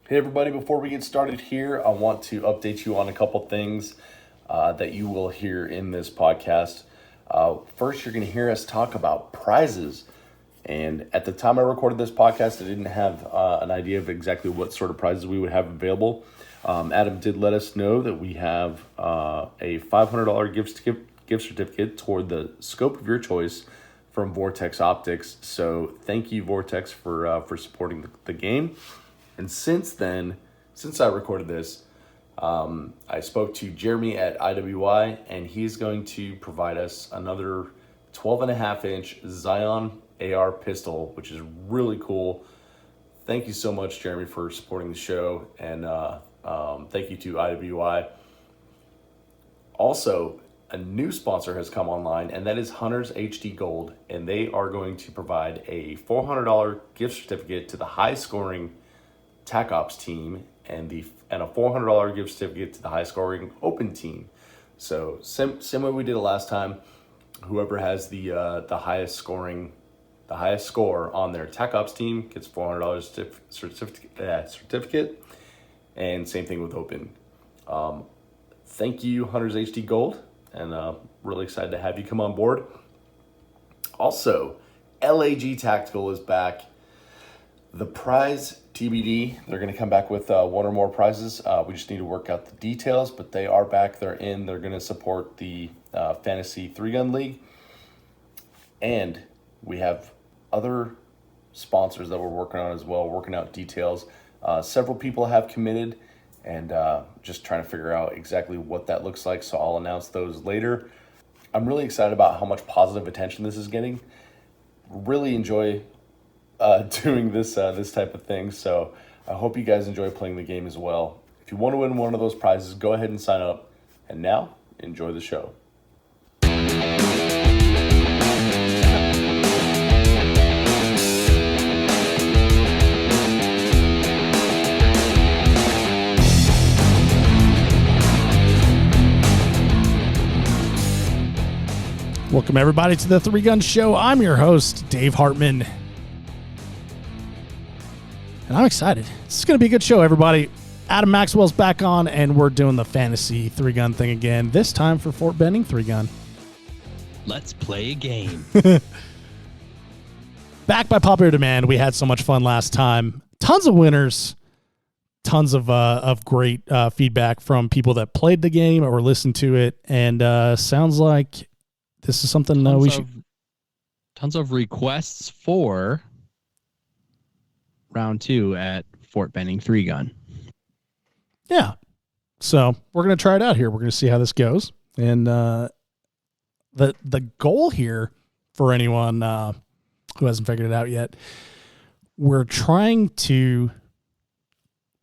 Hey everybody, before we get started here, I want to update you on a couple things that you will hear in this podcast. First, you're going to hear us talk about prizes. And at the time I recorded this podcast, I didn't have an idea of exactly what sort of prizes we would have available. Adam did let us know that we have a $500 gift certificate toward the scope of your choice from Vortex Optics. So thank you, Vortex, for supporting the game. And since I recorded this, I spoke to Jeremy at IWI, and he's going to provide us another 12.5-inch Zion AR pistol, which is really cool. Thank you so much, Jeremy, for supporting the show, and thank you to IWI. Also, a new sponsor has come online, and that is Hunters HD Gold, and they are going to provide a $400 gift certificate to the high-scoring TAC Ops team and a $400 gift certificate to the high-scoring Open team. So same way we did it last time. Whoever has the highest score on their TAC Ops team gets $400 certificate, and same thing with Open. Thank you, Hunters HD Gold, and really excited to have you come on board. Also, LAG Tactical is back. The prize TBD, they're going to come back with one or more prizes. We just need to work out the details, but they are back. They're going to support the Fantasy 3-Gun League. And we have other sponsors that we're working on as well, working out details. Several people have committed, and just trying to figure out exactly what that looks like, so I'll announce those later. I'm really excited about how much positive attention this is getting. Really enjoy doing this type of thing, so I hope you guys enjoy playing the game as well. If you want to win one of those prizes, go ahead and sign up. And now, enjoy the show. Welcome everybody to the 3-Gun Show. I'm your host, Dave Hartman. And I'm excited. This is going to be a good show, everybody. Adam Maxwell's back on, and we're doing the fantasy 3-gun thing again, this time for Fort Benning 3-Gun. Let's play a game. Back by popular demand. We had so much fun last time. Tons of winners. Tons of great feedback from people that played the game or listened to it. And sounds like this is something we should... Tons of requests for round 2 at Fort Benning 3-Gun. Yeah. So we're going to try it out here. We're going to see how this goes. And the goal here for anyone who hasn't figured it out yet, we're trying to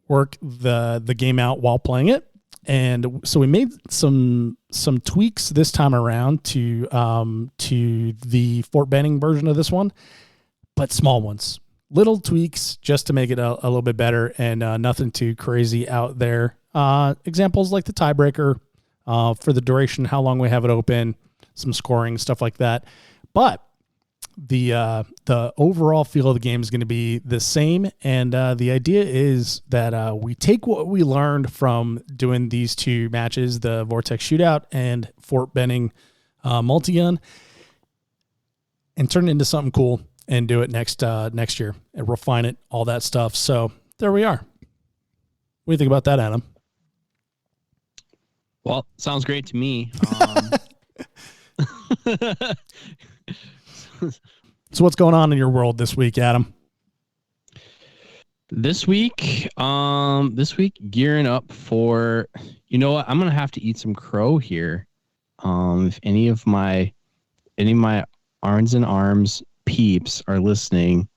work the game out while playing it. And so we made some tweaks this time around to the Fort Benning version of this one, but small ones. Little tweaks just to make it a little bit better, and nothing too crazy out there. Examples like the tiebreaker for the duration, how long we have it open, some scoring, stuff like that. But the overall feel of the game is going to be the same, and the idea is that we take what we learned from doing these two matches, the Vortex Shootout and Fort Benning Multigun, and turn it into something cool and do it next year and refine it, all that stuff. So there we are. What do you think about that, Adam? Well, sounds great to me. So what's going on in your world this week, Adam? This week gearing up for, you know what? I'm going to have to eat some crow here. If any of my Arms and Arms peeps are listening,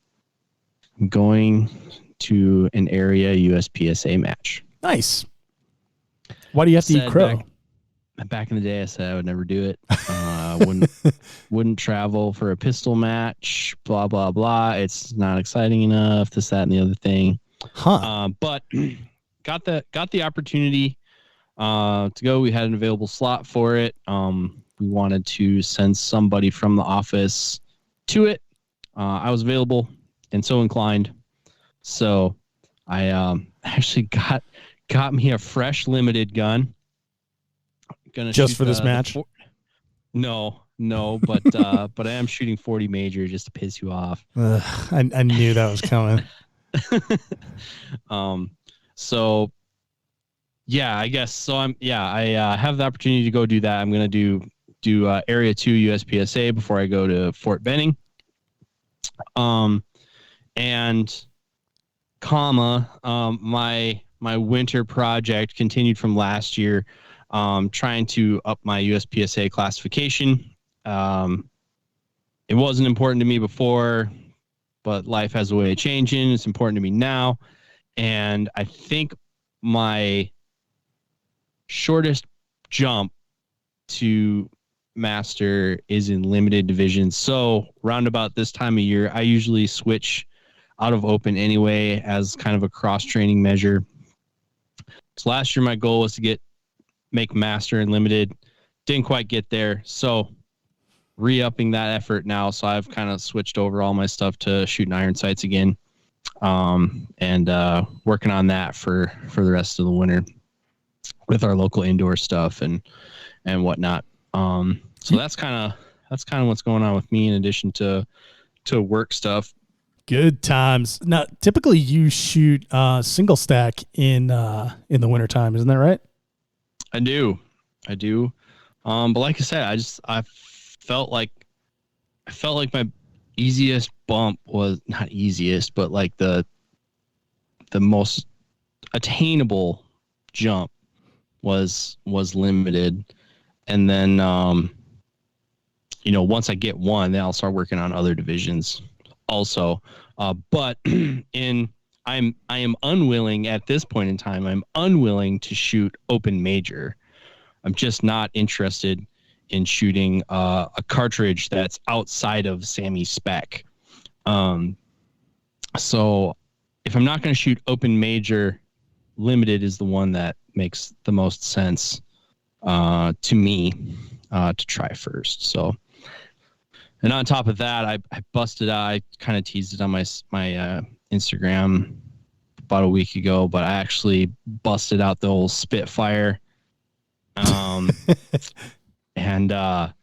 I'm going to an area USPSA match. Nice. Why do you have to eat crow? Back in the day, I said I would never do it. Wouldn't travel for a pistol match. Blah blah blah. It's not exciting enough. This, that, and the other thing. But got the opportunity to go. We had an available slot for it. We wanted to send somebody from the office to it. I was available and so inclined. So I actually got me a fresh limited gun. Gonna just shoot for this match. No, but but I am shooting 40 major just to piss you off. I knew that was coming. So yeah, I guess so. I have the opportunity to go do that. I'm gonna do Area 2 USPSA before I go to Fort Benning. And my winter project continued from last year, trying to up my USPSA classification. It wasn't important to me before, but life has a way of changing. It's important to me now. And I think my shortest jump to master is in limited division. So round about this time of year, I usually switch out of open anyway as kind of a cross training measure. So last year my goal was to make master and limited. Didn't quite get there. So re-upping that effort now. So I've kind of switched over all my stuff to shooting iron sights again. And working on that for the rest of the winter with our local indoor stuff and whatnot. So that's kind of what's going on with me in addition to work stuff. Good times. Now, typically you shoot single stack in the wintertime, isn't that right? I do. But like I said, I felt like my easiest bump was not easiest, but like the most attainable jump was limited. And then, once I get one, then I'll start working on other divisions also. But I am unwilling at this point in time. I'm unwilling to shoot open major. I'm just not interested in shooting a cartridge that's outside of Sammy's spec. So if I'm not going to shoot open major, limited is the one that makes the most sense to me to try first. So, and on top of that, I busted out. I kind of teased it on my Instagram about a week ago, but I actually busted out the old Spitfire. And I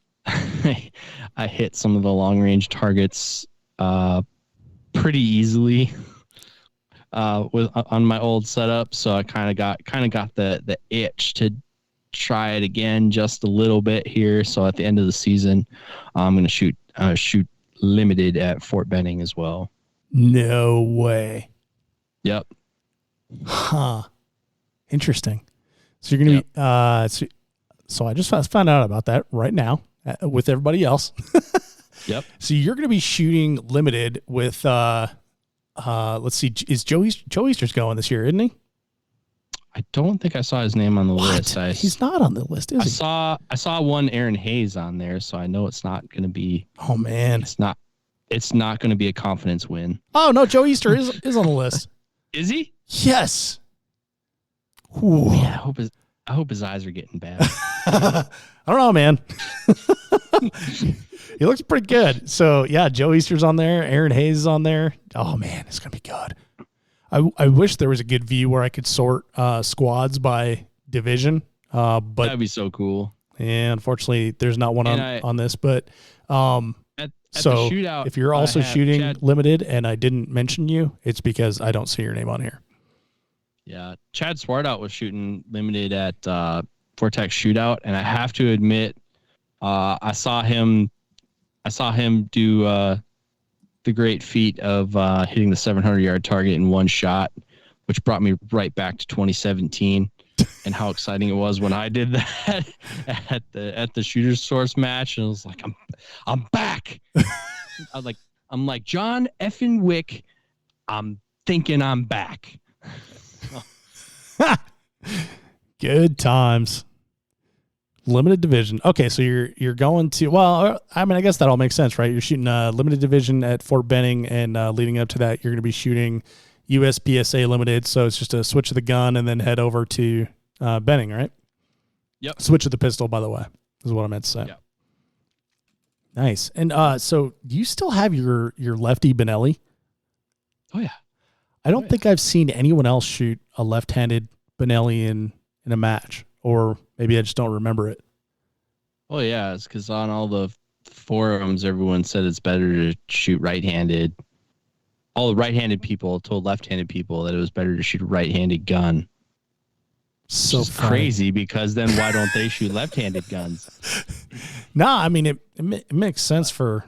hit some of the long range targets pretty easily on my old setup. So I kind of got the itch to try it again just a little bit here. So at the end of the season, I'm going to shoot limited at Fort Benning as well. No way. Yep. Huh. Interesting. So you're going to be, so I just found out about that right now with everybody else. Yep. So you're going to be shooting limited with, let's see, is Joe Easter's going this year, isn't he? I don't think I saw his name on the list. He's not on the list, is he? I saw one Aaron Hayes on there, so I know it's not going to be. Oh man, it's not going to be a confidence win. Oh no, Joe Easter is on the list. Is he? Yes. Ooh. Yeah, I hope his eyes are getting bad. I don't know, man. He looks pretty good. So yeah, Joe Easter's on there. Aaron Hayes is on there. Oh man, it's gonna be good. I wish there was a good view where I could sort squads by division. But that'd be so cool. And unfortunately, there's not one on this. But at so the shootout, if you're also shooting limited and I didn't mention you, it's because I don't see your name on here. Yeah, Chad Swartout was shooting limited at Vortex Shootout, and I have to admit, I saw him do the great feat of hitting the 700-yard target in one shot, which brought me right back to 2017 and how exciting it was when I did that at the Shooter's Source match. And I was like, I'm back. I'm like John effing Wick. I'm thinking I'm back. Good times. Limited division. Okay, so you're going to, well, I mean, I guess that all makes sense, right? You're shooting limited division at Fort Benning, and leading up to that, you're going to be shooting USPSA limited. So it's just a switch of the gun and then head over to Benning, right? Yep. Switch of the pistol, by the way, is what I meant to say. Yep. Nice. And so do you still have your lefty Benelli? Oh yeah. I don't think I've seen anyone else shoot a left-handed Benelli in a match, or maybe I just don't remember it. Oh yeah, it's because on all the forums, everyone said it's better to shoot right-handed. All the right-handed people told left-handed people that it was better to shoot a right-handed gun. So crazy, because then why don't they shoot left-handed guns? Nah, I mean it makes sense for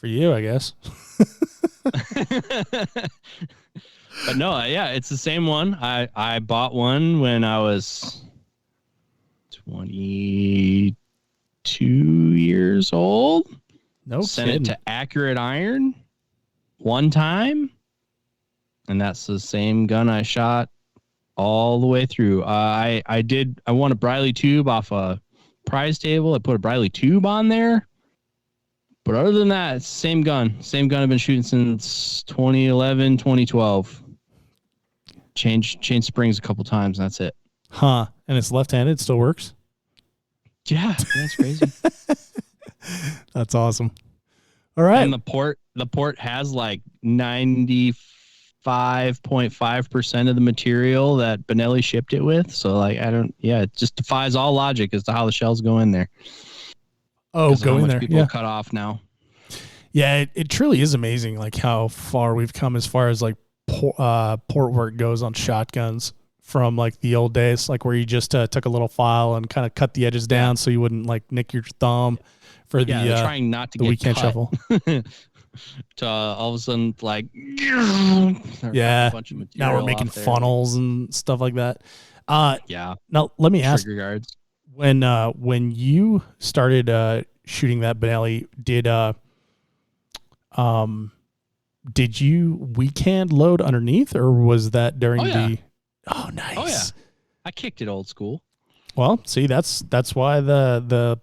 you, I guess. But no, yeah, it's the same one. I bought one when I was 22 years old. No Sent kidding. it to Accurate Iron one time, and that's the same gun I shot all the way through. I won a Briley tube off a prize table. I put a Briley tube on there. But other than that, it's the same gun. Same gun I've been shooting since 2011, 2012. Changed springs a couple times, and that's it. Huh. And it's left-handed, it still works? Yeah, that's crazy. That's awesome. All right. And the port has like 95.5% of the material that Benelli shipped it with. So like it just defies all logic as to how the shells go in there. Oh, go in there. People cut off now. Yeah, it truly is amazing, like how far we've come as far as like port work goes on shotguns from like the old days, like where you just took a little file and kind of cut the edges down so you wouldn't like nick your thumb for trying not to the get weekend cut. shuffle. To all of a sudden, like, yeah, a bunch of now we're material making off there. funnels and stuff like that. Yeah. Now let me ask, Trigger guards. when you started shooting that Benelli, did you weekend load underneath, or was that during the? Oh, nice. Oh yeah, I kicked it old school. Well, see, that's why the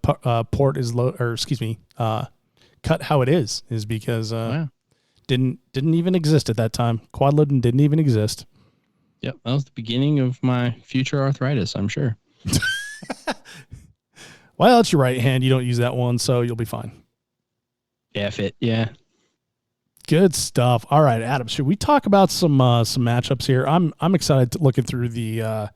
port is low, or excuse me, cut how it is because didn't even exist at that time. Quad loading didn't even exist. Yep, that was the beginning of my future arthritis, I'm sure. Well, it's your right hand. You don't use that one, so you'll be fine. F it, yeah. Good stuff. All right, Adam, should we talk about some matchups here? I'm excited to looking through the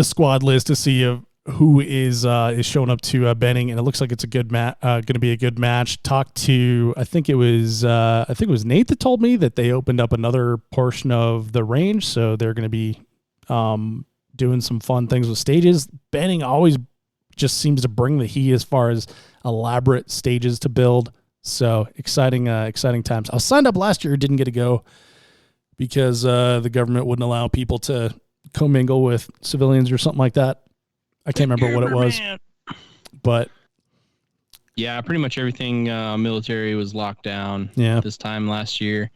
squad list to see who is showing up to Benning, and it looks like it's a good going to be a good match. Talked to I think it was Nate that told me that they opened up another portion of the range, so they're going to be doing some fun things with stages. Benning always just seems to bring the heat as far as elaborate stages to build. So exciting times. I was signed up last year, didn't get to go because the government wouldn't allow people to commingle with civilians or something like that. I can't remember what it was, but yeah, pretty much everything military was locked down this time last year.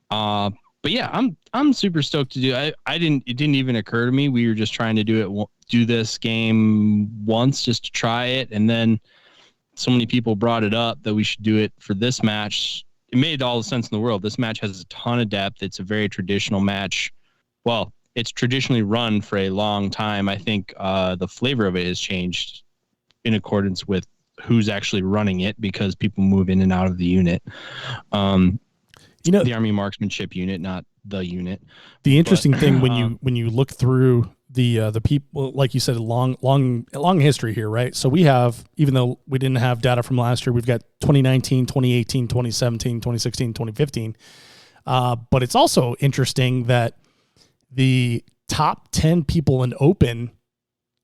But yeah, I'm super stoked to do. It didn't even occur to me. We were just trying to do this game once just to try it, and then so many people brought it up that we should do it for this match. It made all the sense in the world. This match has a ton of depth. It's a very traditional match. Well, it's traditionally run for a long time. I think the flavor of it has changed in accordance with who's actually running it because people move in and out of the unit. The Army Marksmanship unit, not the unit. The interesting thing when you look through the people, like you said, long history here, right? So we have, even though we didn't have data from last year, we've got 2019, 2018, 2017, 2016, 2015. But it's also interesting that the top 10 people in open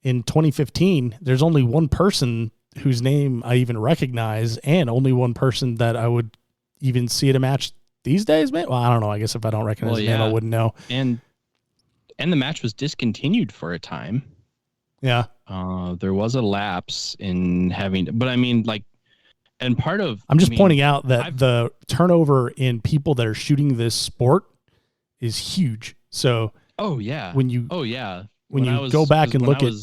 in 2015, there's only one person whose name I even recognize, and only one person that I would even see at a match these days, man. Well, I don't know. I guess if I don't recognize his name, I wouldn't know. And the match was discontinued for a time. Yeah. There was a lapse in having, but I mean, like, and part of, I'm just pointing out that the turnover in people that are shooting this sport is huge. So, when you go back and look at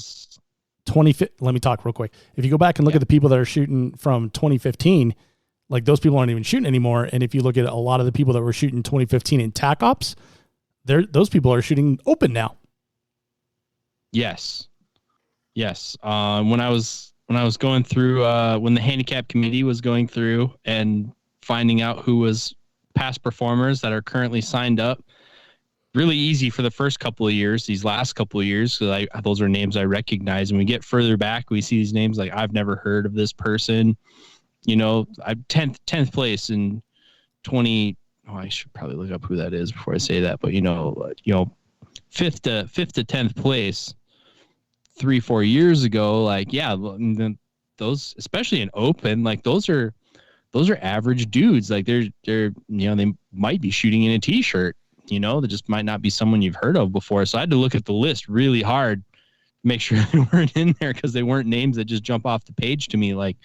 20, let me talk real quick. If you go back and look at the people that are shooting from 2015, like those people aren't even shooting anymore. And if you look at a lot of the people that were shooting 2015 in TAC Ops, those people are shooting open now. Yes. When I was going through, when the handicap committee was going through and finding out who was past performers that are currently signed up, really easy for the first couple of years. These last couple of years, those are names I recognize. And we get further back, we see these names like I've never heard of this person. You know, I'm 10th place in 20. Oh, I should probably look up who that is before I say that. But fifth to 10th place 3-4 years ago. Like, yeah, those, especially in open, like those are average dudes. Like they're they might be shooting in a t-shirt. They just might not be someone you've heard of before. So I had to look at the list really hard, make sure they weren't in there, because they weren't names that just jump off the page to me, like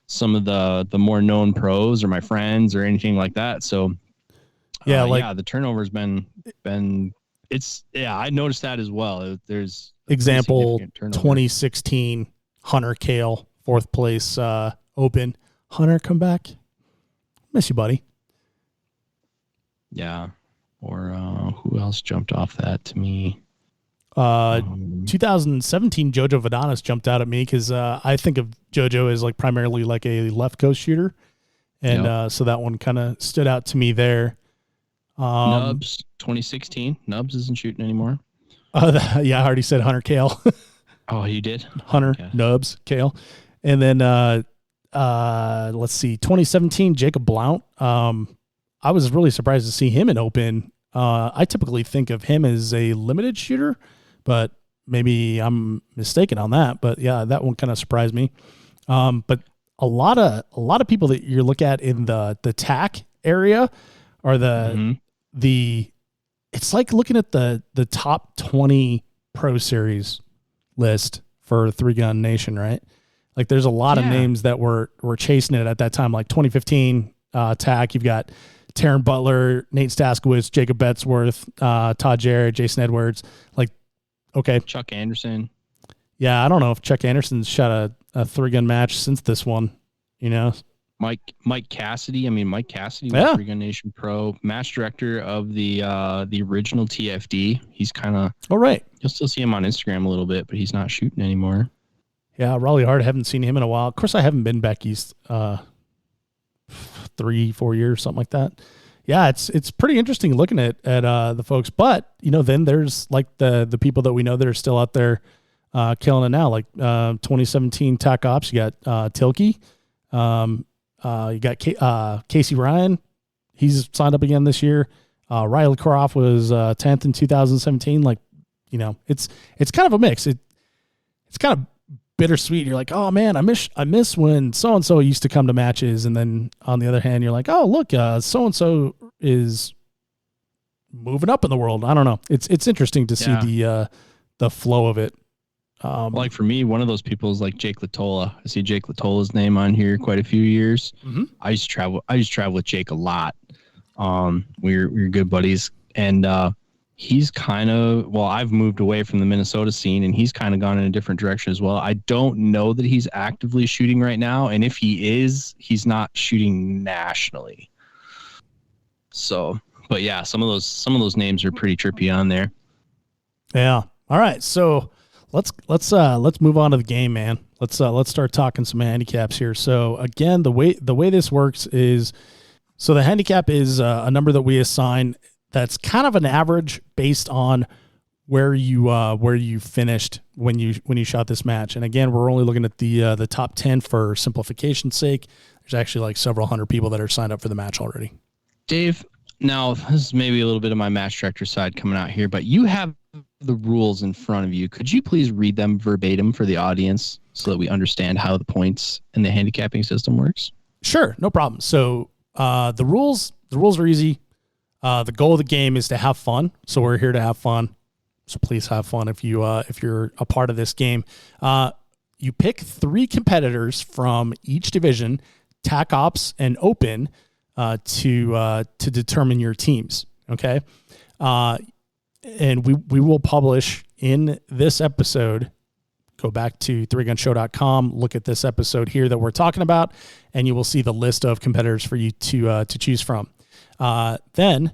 some of the more known pros or my friends or anything like that. So the turnover's been I noticed that as well. There's example 2016 Hunter Kale, 4th place open. Hunter, come back. Miss you, buddy. Yeah. Or who else jumped off that to me? 2017 Jojo Vadonis jumped out at me because I think of Jojo as like primarily like a left coast shooter, and so that one kind of stood out to me there. Nubs 2016. Nubs isn't shooting anymore. I already said Hunter Kale. Oh, you did? Hunter, okay. Nubs, Kale, and then let's see, 2017 Jacob Blount. I was really surprised to see him in open. I typically think of him as a limited shooter, but maybe I'm mistaken on that. But yeah, that one kind of surprised me. But a lot of people that you look at in the TAC area are the it's like looking at the top 20 Pro Series list for 3-Gun Nation, right? Like there's a lot of names that were chasing it at that time, like 2015 TAC. You've got Taryn Butler, Nate Staskowitz, Jacob Betzworth, Todd Jarrett, Jason Edwards. Like, okay. Chuck Anderson. Yeah, I don't know if Chuck Anderson's shot a 3-gun match since this one, Mike Cassidy. Mike Cassidy was 3-Gun Nation Pro, match director of the original TFD. He's kind of... Oh, right. You'll still see him on Instagram a little bit, but he's not shooting anymore. Yeah, Raleigh Hard, haven't seen him in a while. Of course, I haven't been back east 3-4 years, something like that. Yeah, it's pretty interesting looking at the folks. But, then there's like the people that we know that are still out there killing it now, like 2017 TAC Ops. You got Tilke. You got Casey Ryan. He's signed up again this year. Riley Croft was 10th in 2017. Like, it's kind of a mix. It's kind of bittersweet. You're like, oh man, I miss when so-and-so used to come to matches. And then on the other hand, you're like, oh, look, so-and-so is moving up in the world. I don't know. It's interesting to see the flow of it. Like for me, one of those people is like Jake Latola. I see Jake Latola's name on here quite a few years. Mm-hmm. I used to travel with Jake a lot. We're good buddies, and he's kind of, I've moved away from the Minnesota scene, and he's kind of gone in a different direction as well. I don't know that he's actively shooting right now, and if he is, he's not shooting nationally. So, but yeah, some of those names are pretty trippy on there. Yeah. All right. So let's move on to the game, man. Let's start talking some handicaps here. So again, the way this works is, so the handicap is a number that we assign that's kind of an average based on where you finished when you shot this match. And again, we're only looking at the top 10 for simplification's sake. There's actually like several hundred people that are signed up for the match already. Dave, now this is maybe a little bit of my match director side coming out here, but you have the rules in front of you. Could you please read them verbatim for the audience so that we understand how the points and the handicapping system works? Sure, no problem. So the rules are easy. The goal of the game is to have fun. So we're here to have fun. So please have fun if you're a part of this game. You pick 3 competitors from each division, TAC Ops and Open, to determine your teams. Okay. And we will publish in this episode. Go back to 3gunshow.com, look at this episode here that we're talking about, and you will see the list of competitors for you to choose from. Then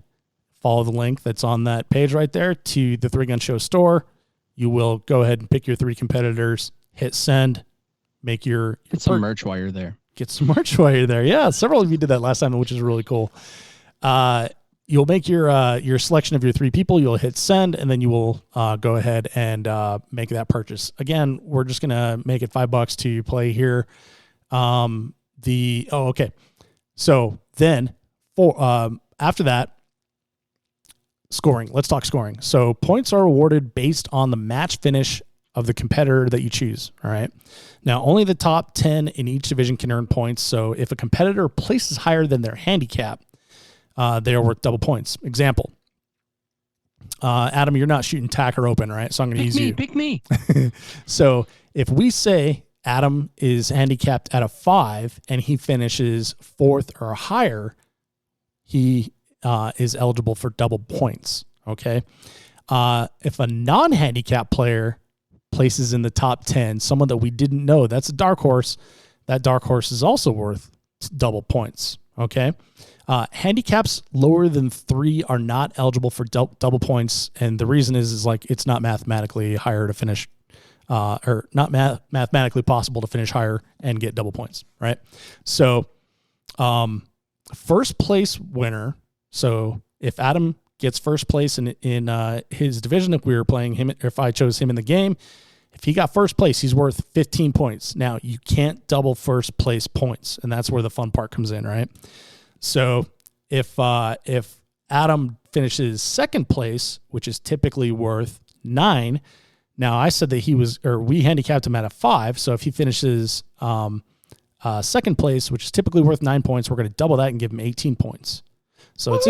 follow the link that's on that page right there to the 3 Gun Show store. You will go ahead and pick your 3 competitors, hit send, make your get some merch while you're there. Get some merch while you're there. Yeah, several of you did that last time, which is really cool. you'll make your selection of your 3 people. You'll hit send, and then you will go ahead and make that purchase. Again, we're just gonna make it $5 to play here. Okay. So then after that, scoring. Let's talk scoring. So points are awarded based on the match finish of the competitor that you choose. All right. Now, only the top 10 in each division can earn points. So if a competitor places higher than their handicap, they are worth double points. Example. Adam, you're not shooting tack or open, right? So I'm going to use you. Pick me. So if we say Adam is handicapped at a 5 and he finishes 4th or higher, he is eligible for double points. Okay. If a non-handicap player places in the top 10, someone that we didn't know, that's a dark horse. That dark horse is also worth double points. Okay. Handicaps lower than 3 are not eligible for double points. And the reason is like, it's not mathematically higher to finish, or not mathematically possible to finish higher and get double points. Right. So, first place winner. So if Adam gets first place in his division, if we were playing him, if I chose him in the game, if he got first place, he's worth 15 points. Now you can't double first place points, and that's where the fun part comes in, right? So if Adam finishes second place, which is typically worth 9, now I said that we handicapped him at a 5. So if he finishes second place, which is typically worth 9 points, we're going to double that and give him 18 points. So it's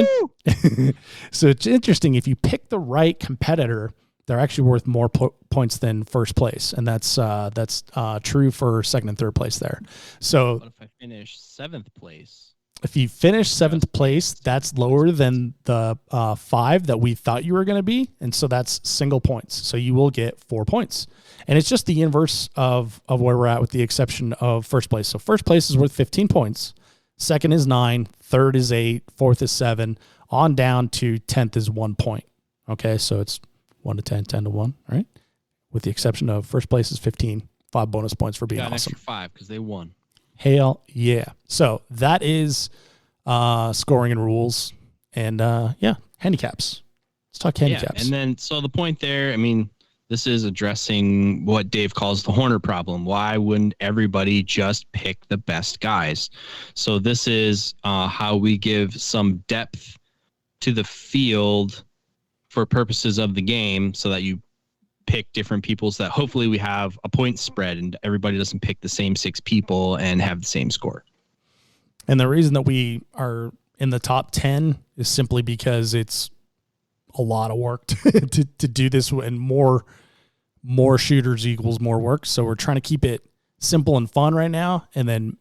interesting. If you pick the right competitor, they're actually worth more points than first place, and that's true for second and third place there. So, what if I finish 7th place? If you finish 7th place, that's lower than the 5 that we thought you were going to be, and so that's single points. So you will get 4 points, and it's just the inverse of where we're at, with the exception of first place. So first place is worth 15 points. Second is 9, third is 8, fourth is 7, on down to 10th is 1 point. Okay, so it's 1 to 10, 10 to 1, right? With the exception of first place is 15, 5 bonus points for being got an awesome. Extra 5 because they won. Hell yeah. So that is scoring and rules, and handicaps. Let's talk handicaps. Yeah, and then so the point there, I mean, this is addressing what Dave calls the Horner problem. Why wouldn't everybody just pick the best guys? So this is how we give some depth to the field for purposes of the game, so that you pick different people, so that hopefully we have a point spread and everybody doesn't pick the same 6 people and have the same score. And the reason that we are in the top 10 is simply because it's a lot of work to do this, and more shooters equals more work. So we're trying to keep it simple and fun right now, and then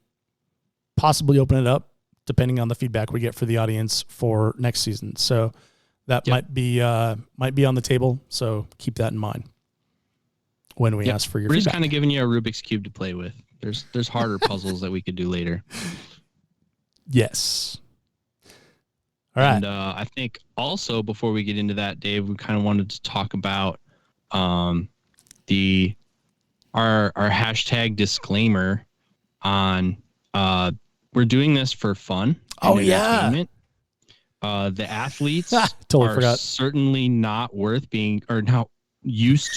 possibly open it up depending on the feedback we get for the audience for next season. So that might be on the table. So keep that in mind when we ask for your feedback. We're just kind of giving you a Rubik's Cube to play with. There's harder puzzles that we could do later. Yes. All right. And I think also, before we get into that, Dave, we kind of wanted to talk about our hashtag disclaimer on we're doing this for fun. Oh yeah. The athletes certainly not worth being, or not used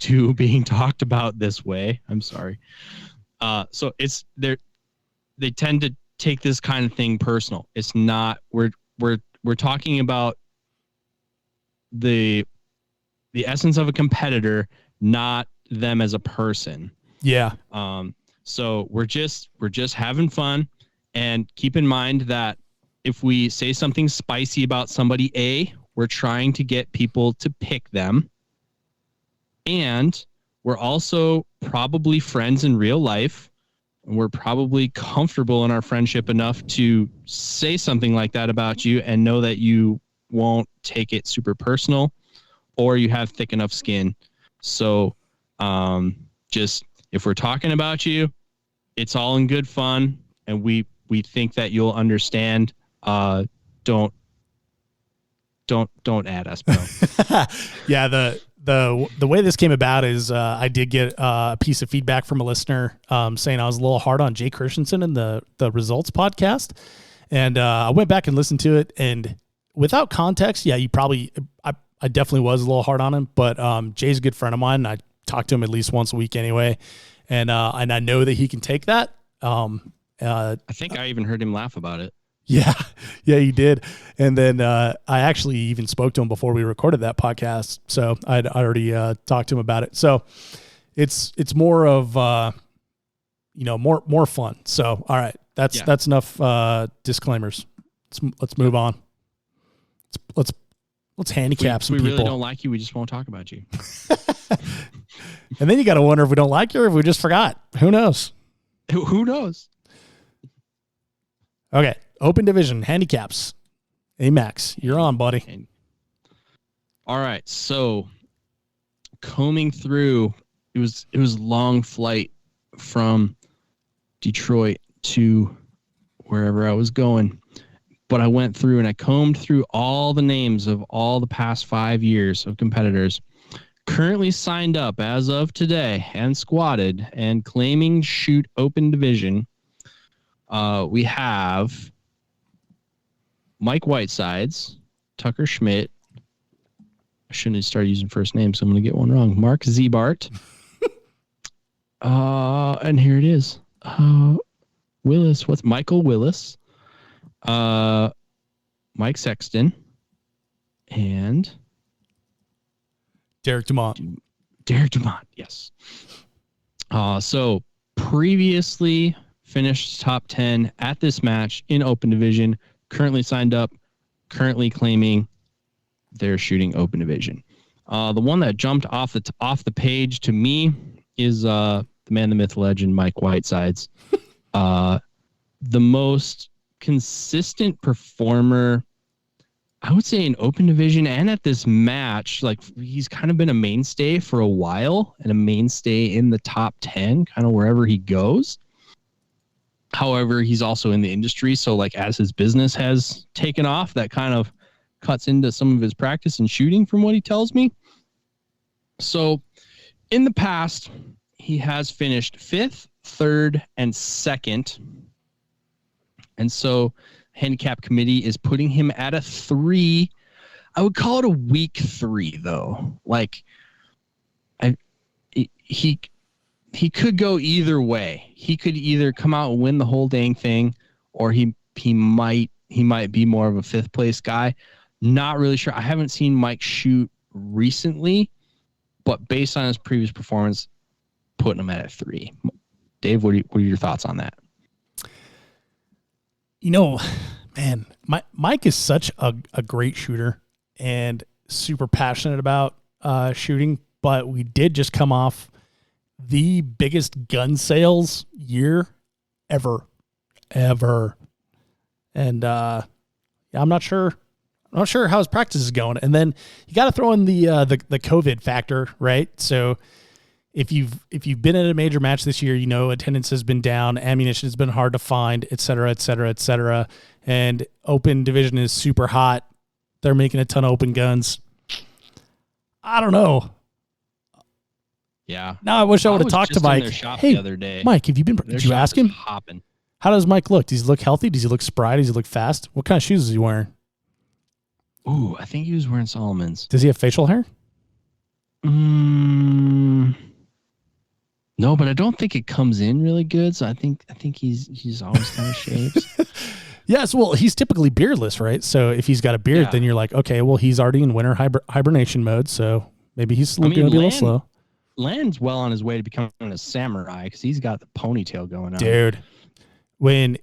to being talked about this way. I'm sorry. So they tend to take this kind of thing personal. It's not, we're talking about the essence of a competitor, not them as a person. Yeah. So we're just having fun, and keep in mind that if we say something spicy about somebody, we're trying to get people to pick them, and we're also probably friends in real life. And we're probably comfortable in our friendship enough to say something like that about you and know that you won't take it super personal, or you have thick enough skin. So just, if we're talking about you, it's all in good fun, and we think that you'll understand. Don't add us, bro. Yeah, the way this came about is I did get a piece of feedback from a listener saying I was a little hard on Jay Christensen in the Results podcast. And I went back and listened to it, and without context, yeah, I definitely was a little hard on him, but Jay's a good friend of mine, and I talk to him at least once a week anyway, and I know that he can take that. I think I even heard him laugh about it. Yeah, he did. And then I actually even spoke to him before we recorded that podcast, so I already talked to him about it. So it's more of more fun. So all right, that's enough disclaimers. Let's move on. Let's handicap some people. We really don't like you. We just won't talk about you. And then you got to wonder if we don't like you or if we just forgot. Who knows? Who knows? Okay. Open division handicaps. Hey, Max, you're on, buddy. All right. So combing through, it was a long flight from Detroit to wherever I was going. But I went through and I combed through all the names of all the past 5 years of competitors currently signed up as of today and squatted and claiming shoot open division. We have Mike Whitesides, Tucker Schmidt. I shouldn't have started using first names, so I'm going to get one wrong. Mark Zebart. And here it is. Willis. What's Michael Willis? Mike Sexton. And Derek Dumont. Yes. So previously finished top 10 at this match in open division, currently signed up, currently claiming they're shooting open division. The one that jumped off the page to me is the man, the myth, legend, Mike Whitesides. The most consistent performer, I would say, in open division and at this match. Like, he's kind of been a mainstay for a while and a mainstay in the top 10, kind of wherever he goes. However, he's also in the industry, so like as his business has taken off, that kind of cuts into some of his practice and shooting, from what he tells me. So in the past, he has finished 5th, 3rd, and 2nd. And so handicap committee is putting him at a 3. I would call it a weak 3, though. Like, he could go either way. He could either come out and win the whole dang thing, or he might be more of a 5th place guy. Not really sure. I haven't seen Mike shoot recently, but based on his previous performance, putting him at a 3. Dave, what are your thoughts on that? Man, Mike is such a great shooter and super passionate about shooting, but we did just come off the biggest gun sales year ever. And I'm not sure how his practice is going. And then you got to throw in the COVID factor, right? So if you've been at a major match this year, attendance has been down, ammunition has been hard to find, et cetera, et cetera, et cetera. And open division is super hot. They're making a ton of open guns. I don't know. Yeah. Now I wish I would have talked to Mike. Hey, the other day. Mike, did you ask him? Hopping. How does Mike look? Does he look healthy? Does he look spry? Does he look fast? What kind of shoes is he wearing? Ooh, I think he was wearing Solomon's. Does he have facial hair? No, but I don't think it comes in really good. So I think he's always kind of shaved. Yes, well, he's typically beardless, right? So if he's got a beard, then you're like, okay, well, he's already in winter hibernation mode, so maybe he's going to be a little slow. Land's well on his way to becoming a samurai because he's got the ponytail going on. Dude, when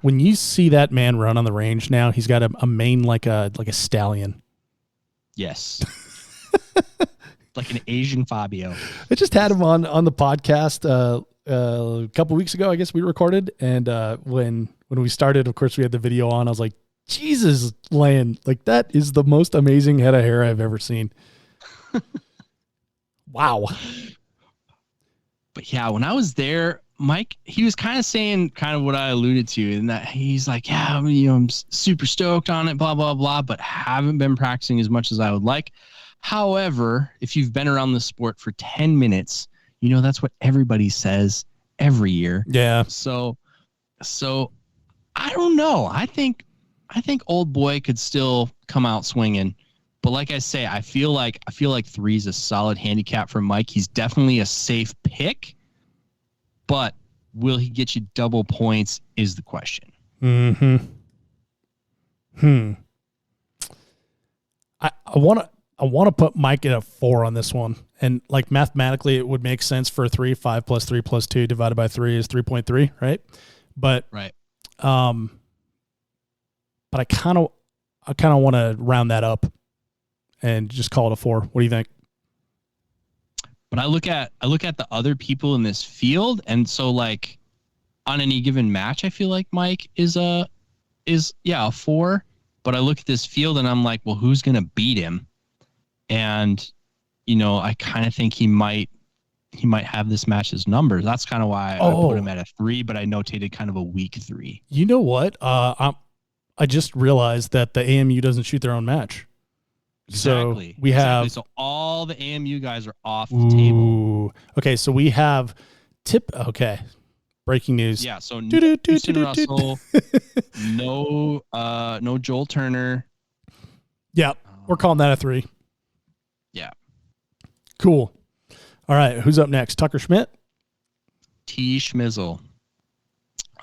you see that man run on the range now, he's got a mane like a stallion. Yes. Like an Asian Fabio. I just had him on the podcast a couple weeks ago. I guess we recorded, and when we started, of course, we had the video on. I was like, Jesus, Land, like that is the most amazing head of hair I've ever seen. Wow. But yeah, when I was there, Mike, he was kind of saying kind of what I alluded to, in that he's like, yeah, I'm super stoked on it, blah, blah, blah, but haven't been practicing as much as I would like. However, if you've been around the sport for 10 minutes, that's what everybody says every year. Yeah. So I don't know. I think old boy could still come out swinging. But like I say, I feel like 3 is a solid handicap for Mike. He's definitely a safe pick, but will he get you double points is the question. I want to put Mike at a 4 on this one. And like mathematically, it would make sense for a 3. 5 plus 3 plus 2 divided by 3 is 3.3, right? But right. But I kind of want to round that up and just call it a 4. What do you think? But I look at the other people in this field, and so like on any given match, I feel like Mike is a 4. But I look at this field and I'm like, well, who's gonna beat him? And I kind of think he might have this match's numbers. That's kind of why I put him at a 3, but I notated kind of a weak 3. You know what? I just realized that the AMU doesn't shoot their own match. Exactly. So we have so all the AMU guys are off the table. Okay, so we have breaking news. Yeah, so Houston Russell, no Joel Turner. Yeah, we're calling that a 3. Yeah. Cool. All right, who's up next? Tucker Schmidt? T. Schmizzle.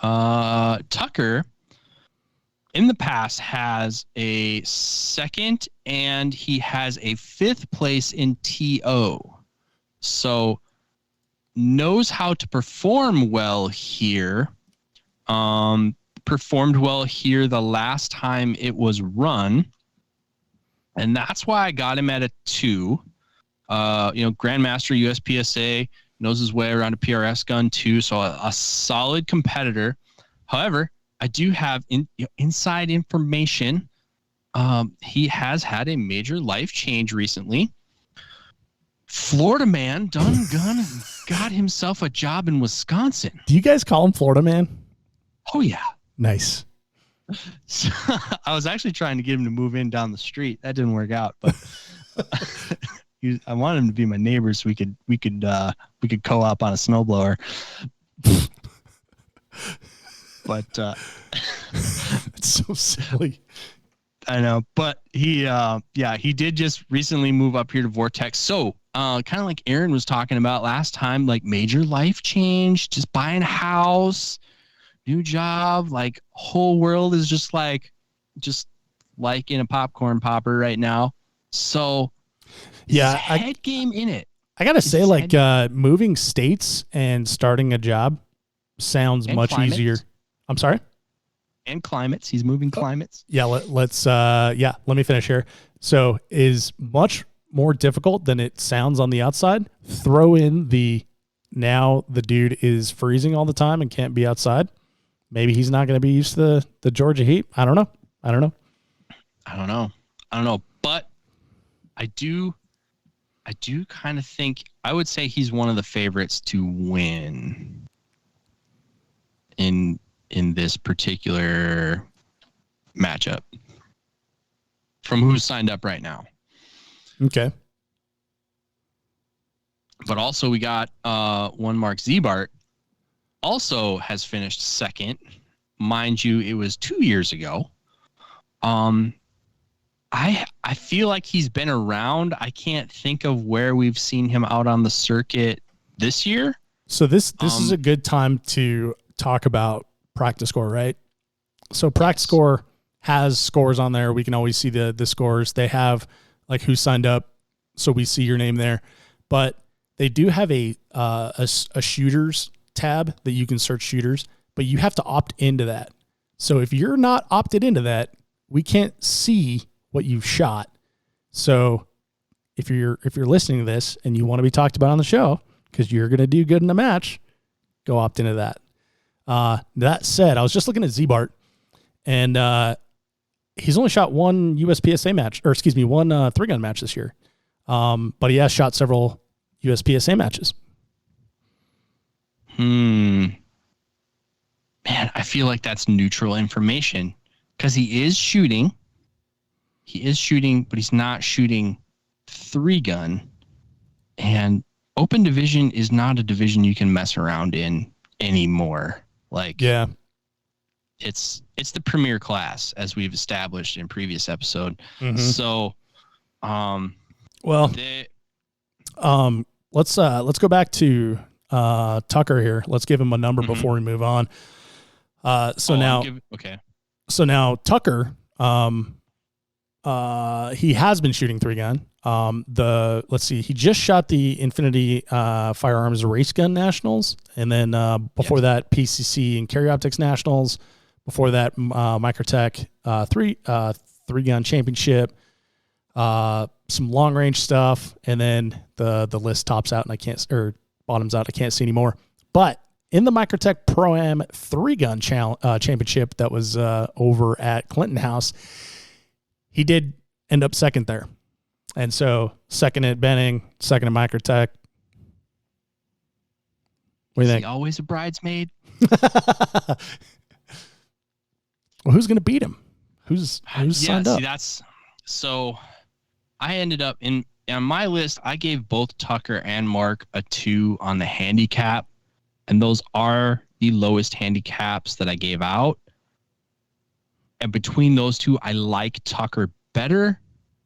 Tucker in the past has a 2nd and he has a 5th place in TO. So knows how to perform well here. Performed well here the last time it was run. And that's why I got him at a 2. Grandmaster USPSA, knows his way around a PRS gun too. So a solid competitor. However, I do have inside information. He has had a major life change recently. Florida man done gun and got himself a job in Wisconsin. Do you guys call him Florida man? Oh yeah. Nice. So, I was actually trying to get him to move in down the street. That didn't work out, but I wanted him to be my neighbor so we could co-op on a snowblower. But it's so silly. I know, but he did just recently move up here to Vortex. So kind of like Aaron was talking about last time, like major life change, just buying a house, new job, like whole world is just like in a popcorn popper right now. So yeah, head game in it. I gotta say, like moving states and starting a job sounds much easier. I'm sorry? And climates. He's moving climates. Yeah, let me finish here. So is much more difficult than it sounds on the outside. Throw in now the dude is freezing all the time and can't be outside. Maybe he's not going to be used to the Georgia heat. I don't know. But I do kind of think, I would say he's one of the favorites to win in this particular matchup from who's signed up right now. Okay. But also we got one Mark Zebart also has finished 2nd. Mind you, it was 2 years ago. I feel like he's been around. I can't think of where we've seen him out on the circuit this year. So this is a good time to talk about Practice Score, right? So Practice Score has scores on there. We can always see the scores. They have like who signed up, so we see your name there. But they do have a shooters tab that you can search shooters, but you have to opt into that. So if you're not opted into that, we can't see what you've shot. So if you're listening to this and you want to be talked about on the show because you're going to do good in the match, go opt into that. That said, I was just looking at Zebart, and he's only shot one USPSA match, or excuse me, one 3-gun match this year. But he has shot several USPSA matches. Man, I feel like that's neutral information because he is shooting, but he's not shooting 3-gun, and open division is not a division you can mess around in anymore. Like, yeah, it's the premier class, as we've established in previous episode. Mm-hmm. So, let's go back to Tucker here. Let's give him a number before we move on. So now Tucker, he has been shooting 3-gun. Let's see, he just shot the Infinity Firearms Race Gun Nationals, and then before that, PCC and Carry Optics Nationals. Before that, Microtech 3-gun championship, some long range stuff, and then the list tops out and bottoms out. I can't see anymore. But in the Microtech Pro-Am 3-gun championship that was over at Clinton House, he did end up second there. And so second at Benning, second at Microtech. What do you think? Always a bridesmaid? Well, who's going to beat him? Who's signed up? So I ended up on my list, I gave both Tucker and Mark a 2 on the handicap, and those are the lowest handicaps that I gave out. And between those two, I like Tucker better,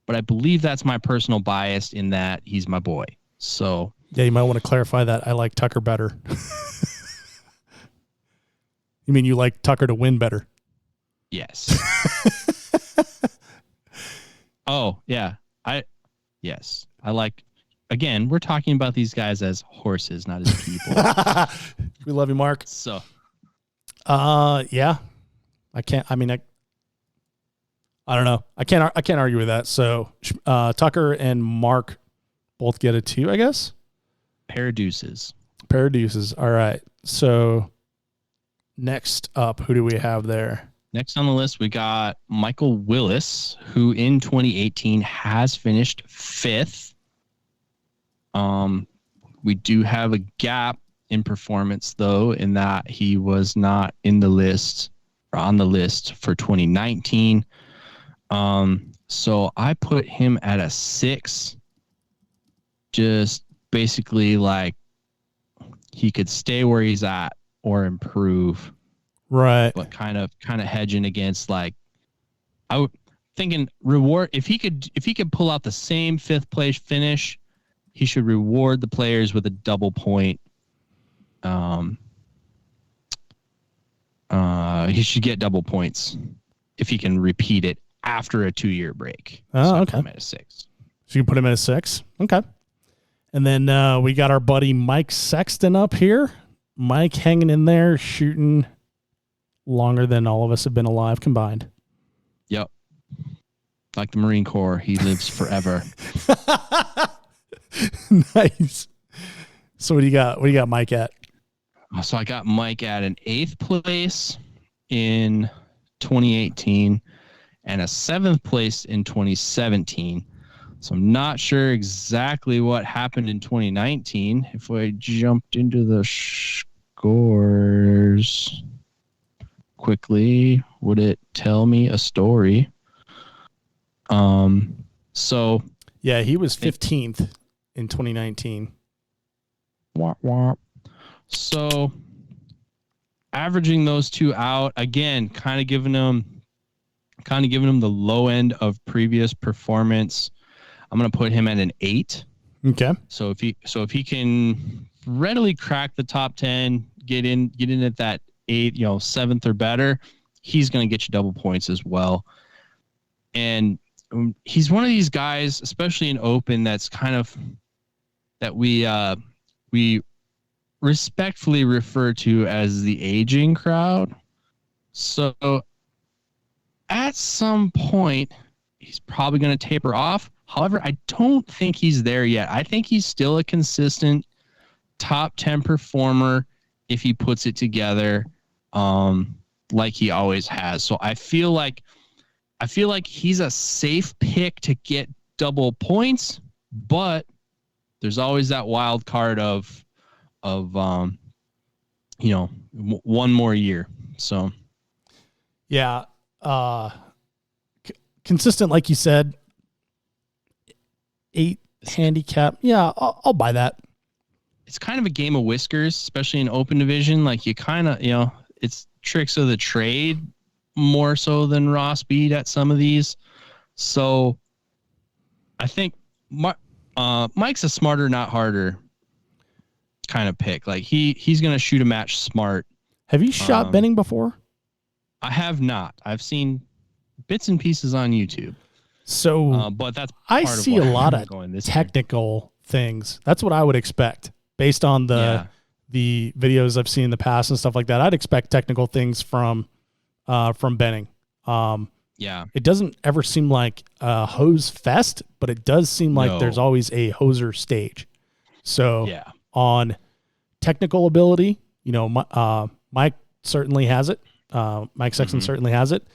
but I believe that's my personal bias in that he's my boy. So yeah, you might want to clarify that. I like Tucker better. You mean you like Tucker to win better? Yes. Oh, yeah. Yes. I like, again, we're talking about these guys as horses, not as people. We love you, Mark. So, yeah. I don't know. I can't argue with that. So, Tucker and Mark both get a 2, I guess. Pair of deuces. All right. So, next up, who do we have there? Next on the list, we got Michael Willis, who in 2018 has finished 5th. We do have a gap in performance, though, in that he was not on the list for 2019. So I put him at a 6. Just basically like he could stay where he's at or improve. Right. But kind of hedging against, like, I would thinking reward if he could pull out the same 5th place finish, he should reward the players with a double point. He should get double points if he can repeat it after a 2-year break. Oh, so okay. I put him at a 6. So you put him at a 6. Okay. And then we got our buddy Mike Sexton up here. Mike hanging in there, shooting longer than all of us have been alive combined. Yep. Like the Marine Corps, he lives forever. Nice. So what do you got Mike at? So I got Mike at an 8th place in 2018 and a 7th place in 2017. So I'm not sure exactly what happened in 2019. If I jumped into the scores quickly, would it tell me a story? So yeah, he was 15th in 2019. Wah, wah. So averaging those two out again, kind of giving them the low end of previous performance. I'm going to put him at an 8. Okay. So if he can readily crack the top 10, get in at that 8, 7th or better, he's going to get you double points as well. And he's one of these guys, especially in open, that's kind of that we respectfully refer to as the aging crowd. So at some point, he's probably going to taper off. However, I don't think he's there yet. I think he's still a consistent top 10 performer if he puts it together like he always has. So I feel like he's a safe pick to get double points, but there's always that wild card of one more year. So yeah, consistent, like you said. 8 handicap. Yeah, I'll buy that. It's kind of a game of whiskers, especially in open division. Like you kind of, tricks of the trade more so than raw speed at some of these. So I think Mike's a smarter, not harder kind of pick. Like he's going to shoot a match smart. Have you shot Benning before? I have not. I've seen bits and pieces on YouTube. So, but that's I see a lot of technical things. That's what I would expect based on the videos I've seen in the past and stuff like that. I'd expect technical things from Benning. It doesn't ever seem like a hose fest, but it does seem like there's always a hoser stage. So on technical ability, Mike certainly has it. Mike Sexton certainly has it.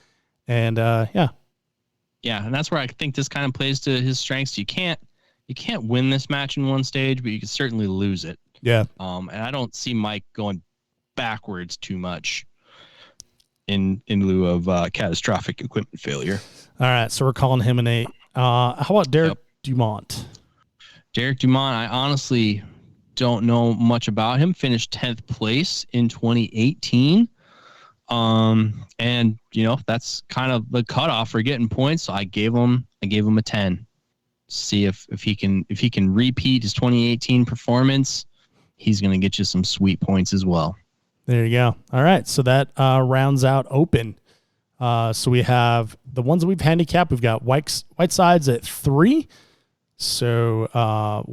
And and that's where I think this kind of plays to his strengths. You can't win this match in one stage, but you can certainly lose it. Yeah. And I don't see Mike going backwards too much in lieu of catastrophic equipment failure. All right, so we're calling him an 8. How about Derek Dumont? Derek Dumont, I honestly don't know much about him. Finished 10th place in 2018. And that's kind of the cutoff for getting points. So I gave him a 10. See if he can repeat his 2018 performance. He's going to get you some sweet points as well. There you go. All right. So that rounds out open. So we have the ones that we've handicapped. We've got Whitesides at 3. So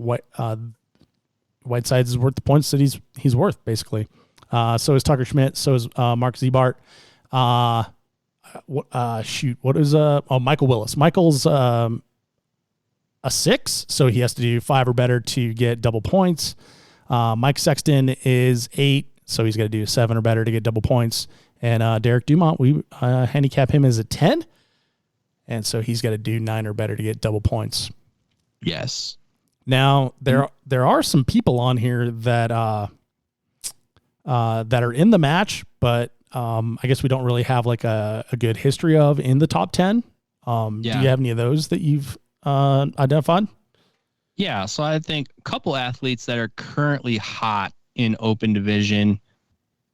Whitesides is worth the points that he's worth, basically. So is Tucker Schmidt. So is Mark Zebart. What is Michael Willis? Michael's a 6, so he has to do 5 or better to get double points. Mike Sexton is 8, so he's got to do 7 or better to get double points. And Derek Dumont, we handicap him as a 10, and so he's got to do 9 or better to get double points. Yes. Now there are some people on here that are in the match, but I guess we don't really have like a good history of in the top 10. Do you have any of those that you've identified? Yeah, so I think a couple athletes that are currently hot in open division,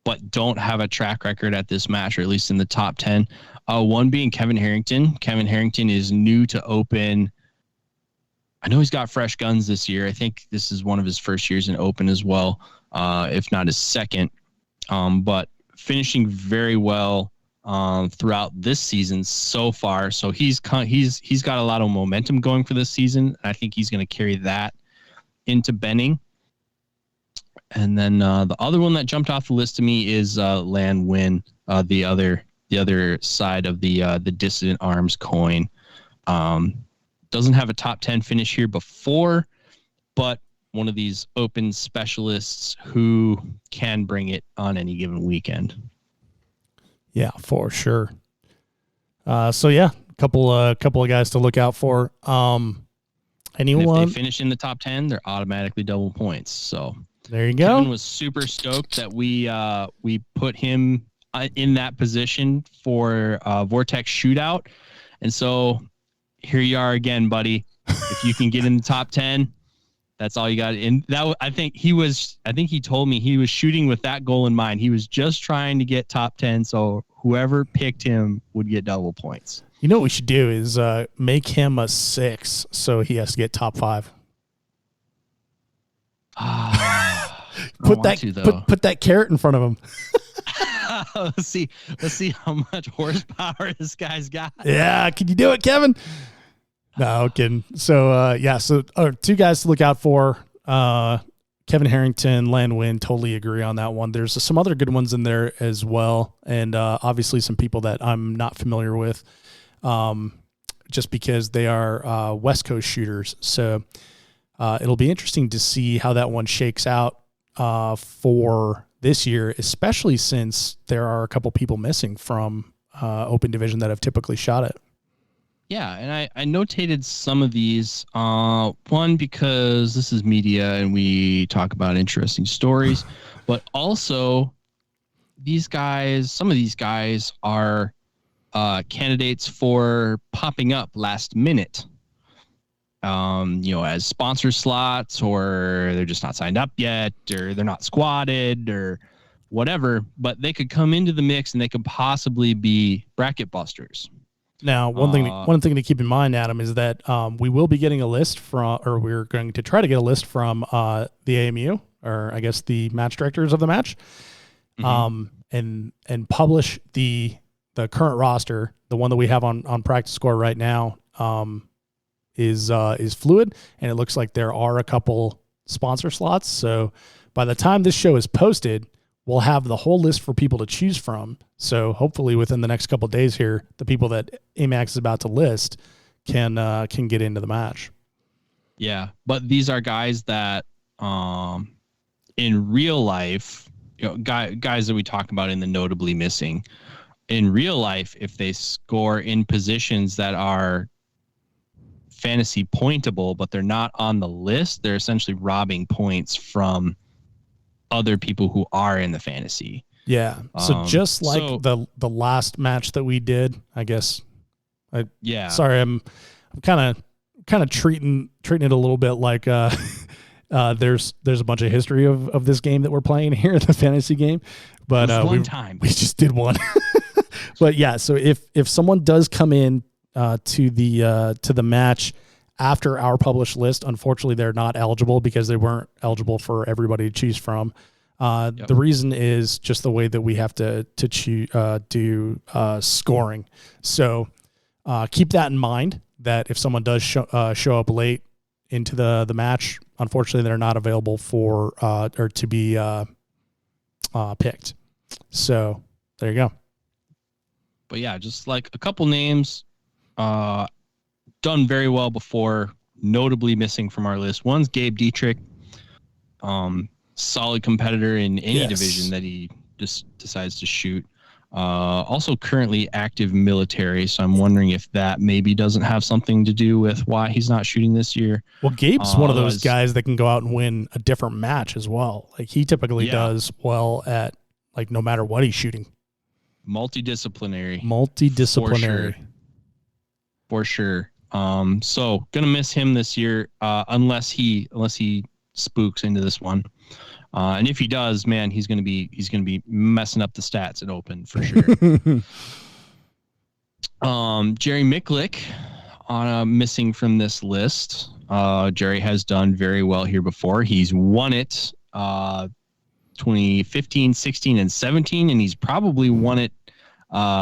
but don't have a track record at this match, or at least in the top 10. One being Kevin Harrington. Kevin Harrington is new to open. I know he's got fresh guns this year. I think this is one of his first years in open as well, if not his second. But finishing very well throughout this season so far. So he's got a lot of momentum going for this season. I think he's going to carry that into Benning. And then the other one that jumped off the list to me is Lan Win, the other side of the Dissident Arms coin. Doesn't have a top 10 finish here before, but one of these open specialists who can bring it on any given weekend. Yeah, for sure. So yeah, a couple of guys to look out for. Anyone? And if they finish in the top 10, they're automatically double points. So there you go. Kevin was super stoked that we put him in that position for Vortex Shootout, and so here you are again, buddy. If you can get in the top 10, that's all you got. And that I think he told me he was shooting with that goal in mind. He was just trying to get top 10, so whoever picked him would get double points. You know what we should do is make him a 6, so he has to get top 5. Put that carrot in front of him. Let's see how much horsepower this guy's got. Yeah, can you do it, Kevin? No, kidding. So two guys to look out for. Kevin Harrington, Lan Win, totally agree on that one. There's some other good ones in there as well, and obviously some people that I'm not familiar with, just because they are West Coast shooters. So it'll be interesting to see how that one shakes out for this year, especially since there are a couple people missing from open division that have typically shot it. Yeah, and I notated some of these. One, because this is media and we talk about interesting stories, but also some of these guys are candidates for popping up last minute. As sponsor slots, or they're just not signed up yet, or they're not squatted, or whatever, but they could come into the mix and they could possibly be bracket busters. Now, one thing to keep in mind, Adam, is that we will be getting a list we're going to try to get a list from the AMU, or I guess the match directors of the match, and publish the current roster. The one that we have on Practice Score right now is fluid, and it looks like there are a couple sponsor slots. So by the time this show is posted, we'll have the whole list for people to choose from. So hopefully within the next couple of days here, the people that AMAX is about to list can get into the match. Yeah, but these are guys that in real life, guys that we talk about in the notably missing, in real life, if they score in positions that are fantasy pointable, but they're not on the list, they're essentially robbing points from other people who are in the fantasy. Yeah. So just like the last match that we did, I guess. Sorry, I'm kind of treating it a little bit like there's a bunch of history of this game that we're playing here, the fantasy game. But we just did one. But yeah, so if someone does come in to the match after our published list, unfortunately they're not eligible because they weren't eligible for everybody to choose from. The reason is just the way that we have to do scoring. So keep that in mind, that if someone does show up late into the match, unfortunately they're not available for or to be picked. So there you go. But yeah, just like a couple names done very well before, notably missing from our list. One's Gabe Dietrich, solid competitor in any division that he just decides to shoot. Also currently active military, so I'm wondering if that maybe doesn't have something to do with why he's not shooting this year. Well, Gabe's one of those guys that can go out and win a different match as well. Like he typically does well at like no matter what he's shooting. Multidisciplinary. For sure. So gonna miss him this year, unless he spooks into this one. And if he does, man, he's gonna be messing up the stats at Open for sure. Jerry Miklik missing from this list. Jerry has done very well here before. He's won it 2015, 16, and 17, and he's probably won it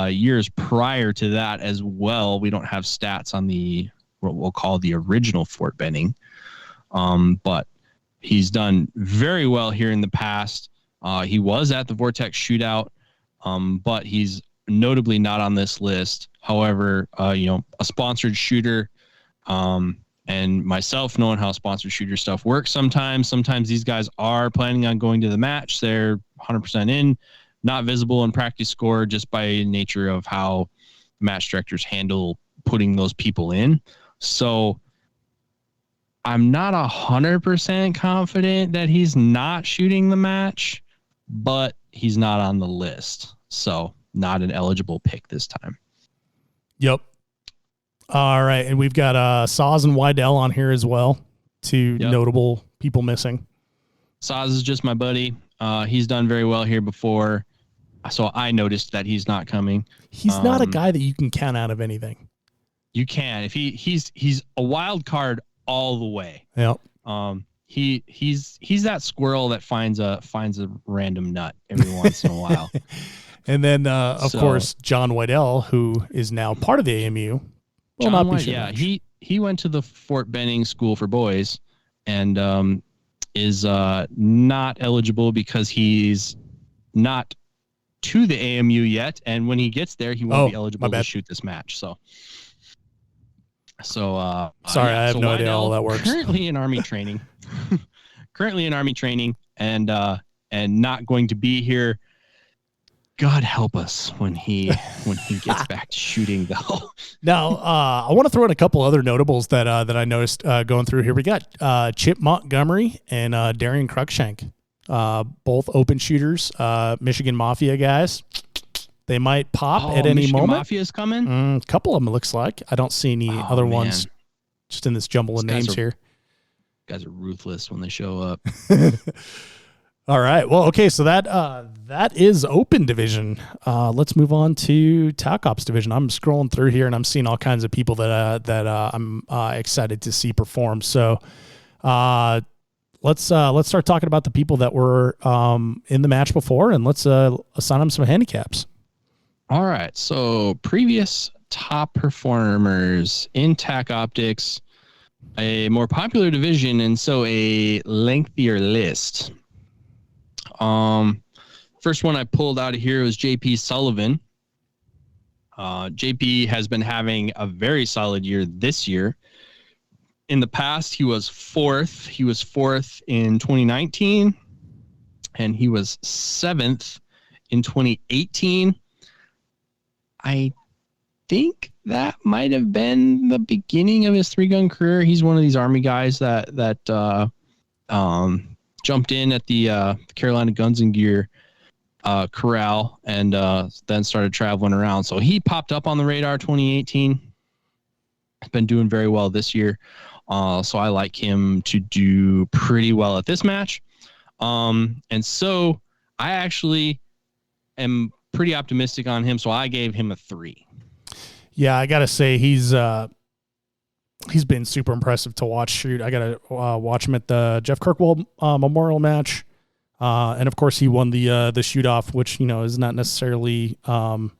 years prior to that as well. We don't have stats on what we'll call the original Fort Benning, but he's done very well here in the past. He was at the Vortex shootout, but he's notably not on this list. However, a sponsored shooter, and myself knowing how sponsored shooter stuff works sometimes these guys are planning on going to the match. They're 100% in, not visible in practice score just by nature of how match directors handle putting those people in. So I'm not 100% confident that he's not shooting the match, but he's not on the list. So not an eligible pick this time. Yep. All right. And we've got Saz and Wydell on here as well. Two notable people missing. Saz is just my buddy. He's done very well here before. So I noticed that he's not coming. He's not a guy that you can count out of anything. You can. If he's a wild card all the way. Yep. He's that squirrel that finds a random nut every once in a while. And then of course John Wydell, who is now part of the AMU. He went to the Fort Benning School for Boys and is not eligible because he's not to the AMU yet, and when he gets there he won't be eligible to shoot this match. So sorry, I have no idea how that works. Currently in Army training. And not going to be here. God help us when he gets back to shooting though. Now, I want to throw in a couple other notables that I noticed going through here. We got Chip Montgomery and Darian Cruikshank, both open shooters, Michigan Mafia guys. They might pop at any moment. Mafia's coming? A couple of them, it looks like. I don't see any other ones just in this jumble of names here. Guys are ruthless when they show up. All right. Well, okay. So that is open division. Let's move on to TAC Ops division. I'm scrolling through here and I'm seeing all kinds of people that I'm excited to see perform. So let's start talking about the people that were in the match before, and let's assign them some handicaps. All right. So previous top performers in TAC Optics, a more popular division, and so a lengthier list. First one I pulled out of here was JP Sullivan. JP has been having a very solid year this year. In the past, he was fourth. He was fourth in 2019, and he was seventh in 2018. I think that might have been the beginning of his 3-gun career. He's one of these Army guys that jumped in at the Carolina Guns and Gear corral and then started traveling around. So he popped up on the radar 2018. He's been doing very well this year. So I like him to do pretty well at this match. And so I actually am pretty optimistic on him. So I gave him a 3. Yeah, I got to say he's been super impressive to watch shoot. I got to watch him at the Jeff Kirkwall Memorial match. And of course he won the shoot off, which, is not necessarily congruent.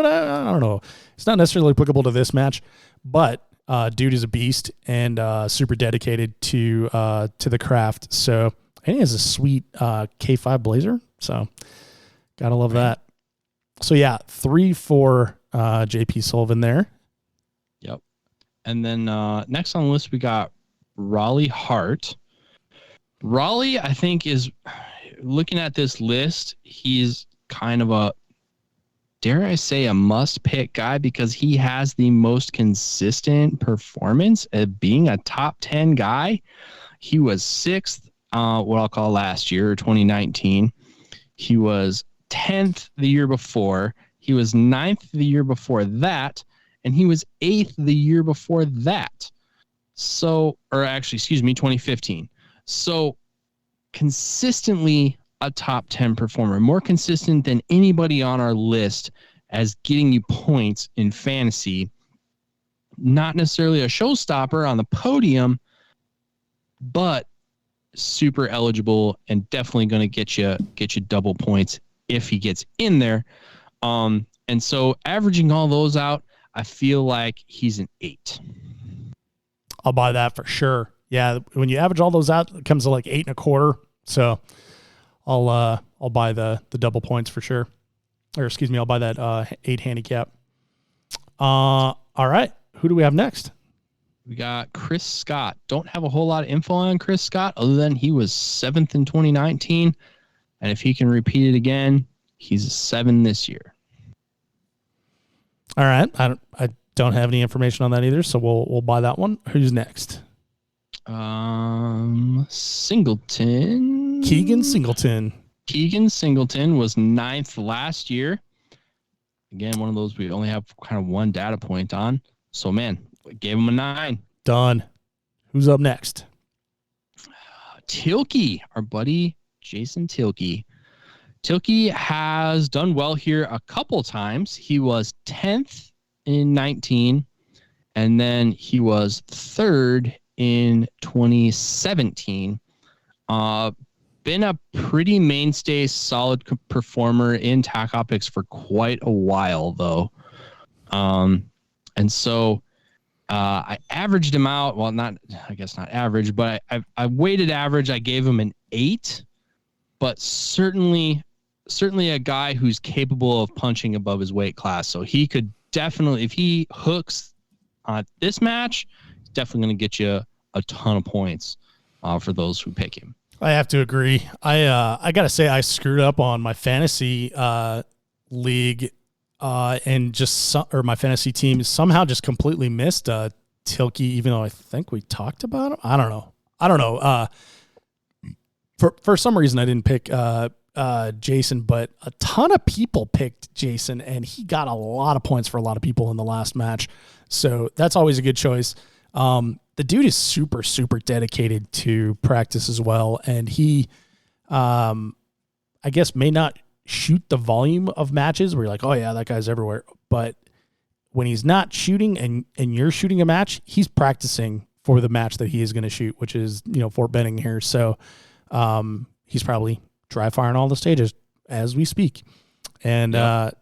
I don't know. It's not necessarily applicable to this match, but dude is a beast and super dedicated to the craft. So, and he has a sweet K5 Blazer. So gotta love that. So yeah, 3 for JP Sullivan there. Yep. And then next on the list, we got Raleigh Hart. Raleigh, I think, is looking at this list. He's kind of a, dare I say, a must-pick guy because he has the most consistent performance at being a top 10 guy. He was 6th, what I'll call last year, 2019. He was 10th the year before. He was 9th the year before that. And he was 8th the year before that. So, or actually, 2015. So consistently a top 10 performer, more consistent than anybody on our list as getting you points in fantasy. Not necessarily a showstopper on the podium, but super eligible and definitely going to get you double points if he gets in there. And so averaging all those out, I feel like he's an 8. I'll buy that for sure. Yeah, when you average all those out, it comes to like 8.25. So I'll buy the double points for sure. Or excuse me, I'll buy that 8 handicap. All right, who do we have next? We got Chris Scott. Don't have a whole lot of info on Chris Scott other than he was 7th in 2019, and if he can repeat it again, he's a 7 this year. All right, I don't have any information on that either, so we'll buy that one. Who's next? Singleton. Keegan Singleton. Keegan Singleton was 9th last year. Again, one of those we only have kind of one data point on. So, man, we gave him a 9. Done. Who's up next? Tilke, our buddy Jason Tilke. Tilke has done well here a couple times. He was 10th in 19, and then he was 3rd in 2017. Been a pretty mainstay, solid performer in TAC Optics for quite a while, though. And so I averaged him out. Well, I guess not average, but I weighted average. I gave him an 8, but certainly a guy who's capable of punching above his weight class. So he could definitely, if he hooks on this match, he's definitely going to get you a ton of points for those who pick him. I have to agree. I got to say I screwed up on my fantasy league and or my fantasy team somehow just completely missed Tilke, even though I think we talked about him. I don't know. For some reason I didn't pick Jason, but a ton of people picked Jason, and he got a lot of points for a lot of people in the last match. So that's always a good choice. the dude is super, super dedicated to practice as well. And he, I guess, may not shoot the volume of matches where you're like, oh yeah, that guy's everywhere. But when he's not shooting and you're shooting a match, he's practicing for the match that he is going to shoot, which is, Fort Benning here. So he's probably dry firing all the stages as we speak. And I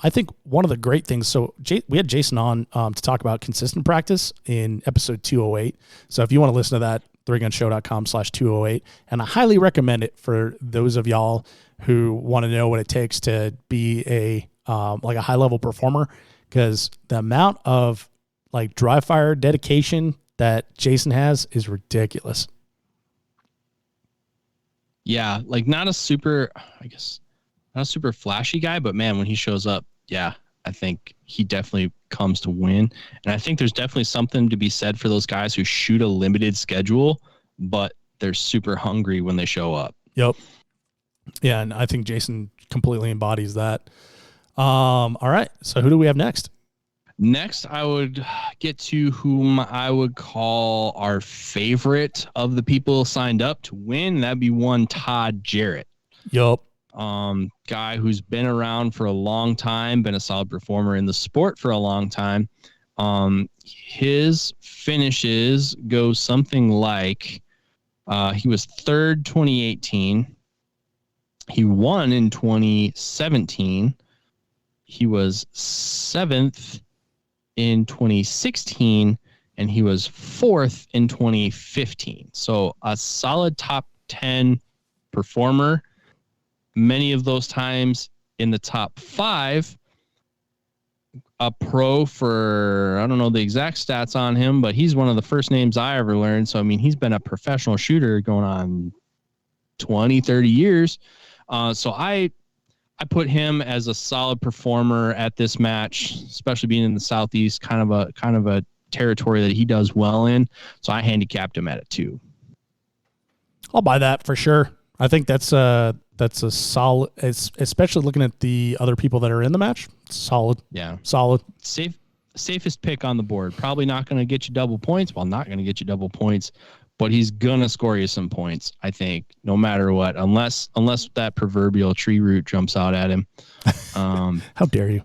think one of the great things, so we had Jason on to talk about consistent practice in episode 208. So if you want to listen to that, 3gunshow.com/208. And I highly recommend it for those of y'all who want to know what it takes to be a high level performer, because the amount of like dry fire dedication that Jason has is ridiculous. Yeah. Like not a super flashy guy, but man, when he shows up, yeah, I think he definitely comes to win. And I think there's definitely something to be said for those guys who shoot a limited schedule, but they're super hungry when they show up. Yep. Yeah. And I think Jason completely embodies that. All right. So who do we have next? Next, I would get to whom I would call our favorite of the people signed up to win. That'd be one Todd Jarrett. Yep. Guy who's been around for a long time, been a solid performer in the sport for a long time. His finishes go something like, he was third 2018. He won in 2017. He was seventh in 2016, and he was fourth in 2015. So a solid top 10 performer. Many of those times in the top 5, a pro for, I don't know the exact stats on him, but he's one of the first names I ever learned. So, I mean, he's been a professional shooter going on 20, 30 years. So I put him as a solid performer at this match, especially being in the Southeast, kind of a territory that he does well in. So I handicapped him at a 2. I'll buy that for sure. I think that's a solid, especially looking at the other people that are in the match. Solid. Yeah. Solid. Safest pick on the board. Probably not going to get you double points. Well, not going to get you double points, but he's going to score you some points, I think, no matter what, unless that proverbial tree root jumps out at him. How dare you?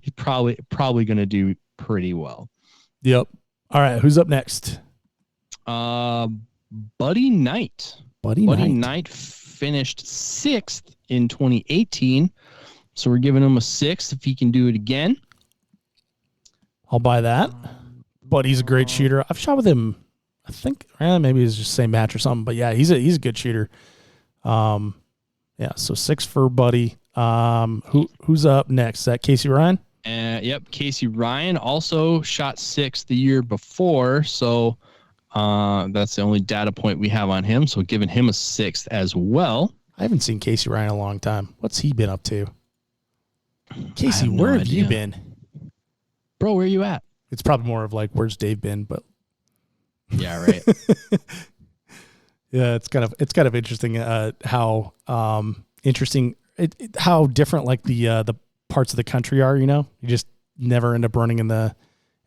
He's probably going to do pretty well. Yep. All right. Who's up next? Buddy Knight. Buddy Knight finished 6th in 2018. So we're giving him a 6 if he can do it again. I'll buy that. Buddy's a great shooter. I've shot with him, I think, maybe it's just the same match or something. But yeah, he's a good shooter. Yeah, so 6 for Buddy. Who's up next? Is that Casey Ryan? Yep, Casey Ryan also shot 6 the year before. So that's the only data point we have on him. So giving him a 6th as well. I haven't seen Casey Ryan in a long time. What's he been up to? Casey, where have you been? Bro, where are you at? It's probably more of like, where's Dave been? But yeah, right. Yeah, it's kind of interesting how how different like the parts of the country are. You just never end up running into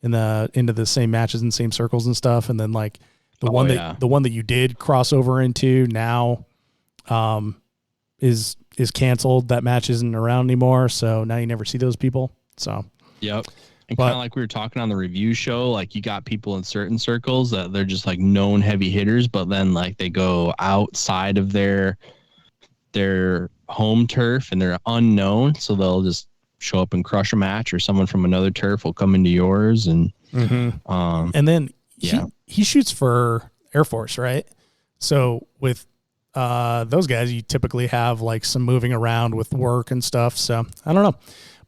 the same matches and same circles and stuff. And then like the one that you did cross over into now is canceled. That match isn't around anymore. So now you never see those people. So yep. And kind of like we were talking on the review show, like you got people in certain circles that they're just like known heavy hitters, but then like they go outside of their home turf and they're unknown. So they'll just show up and crush a match, or someone from another turf will come into yours. And, and then he shoots for Air Force, right? So with those guys, you typically have like some moving around with work and stuff. So I don't know,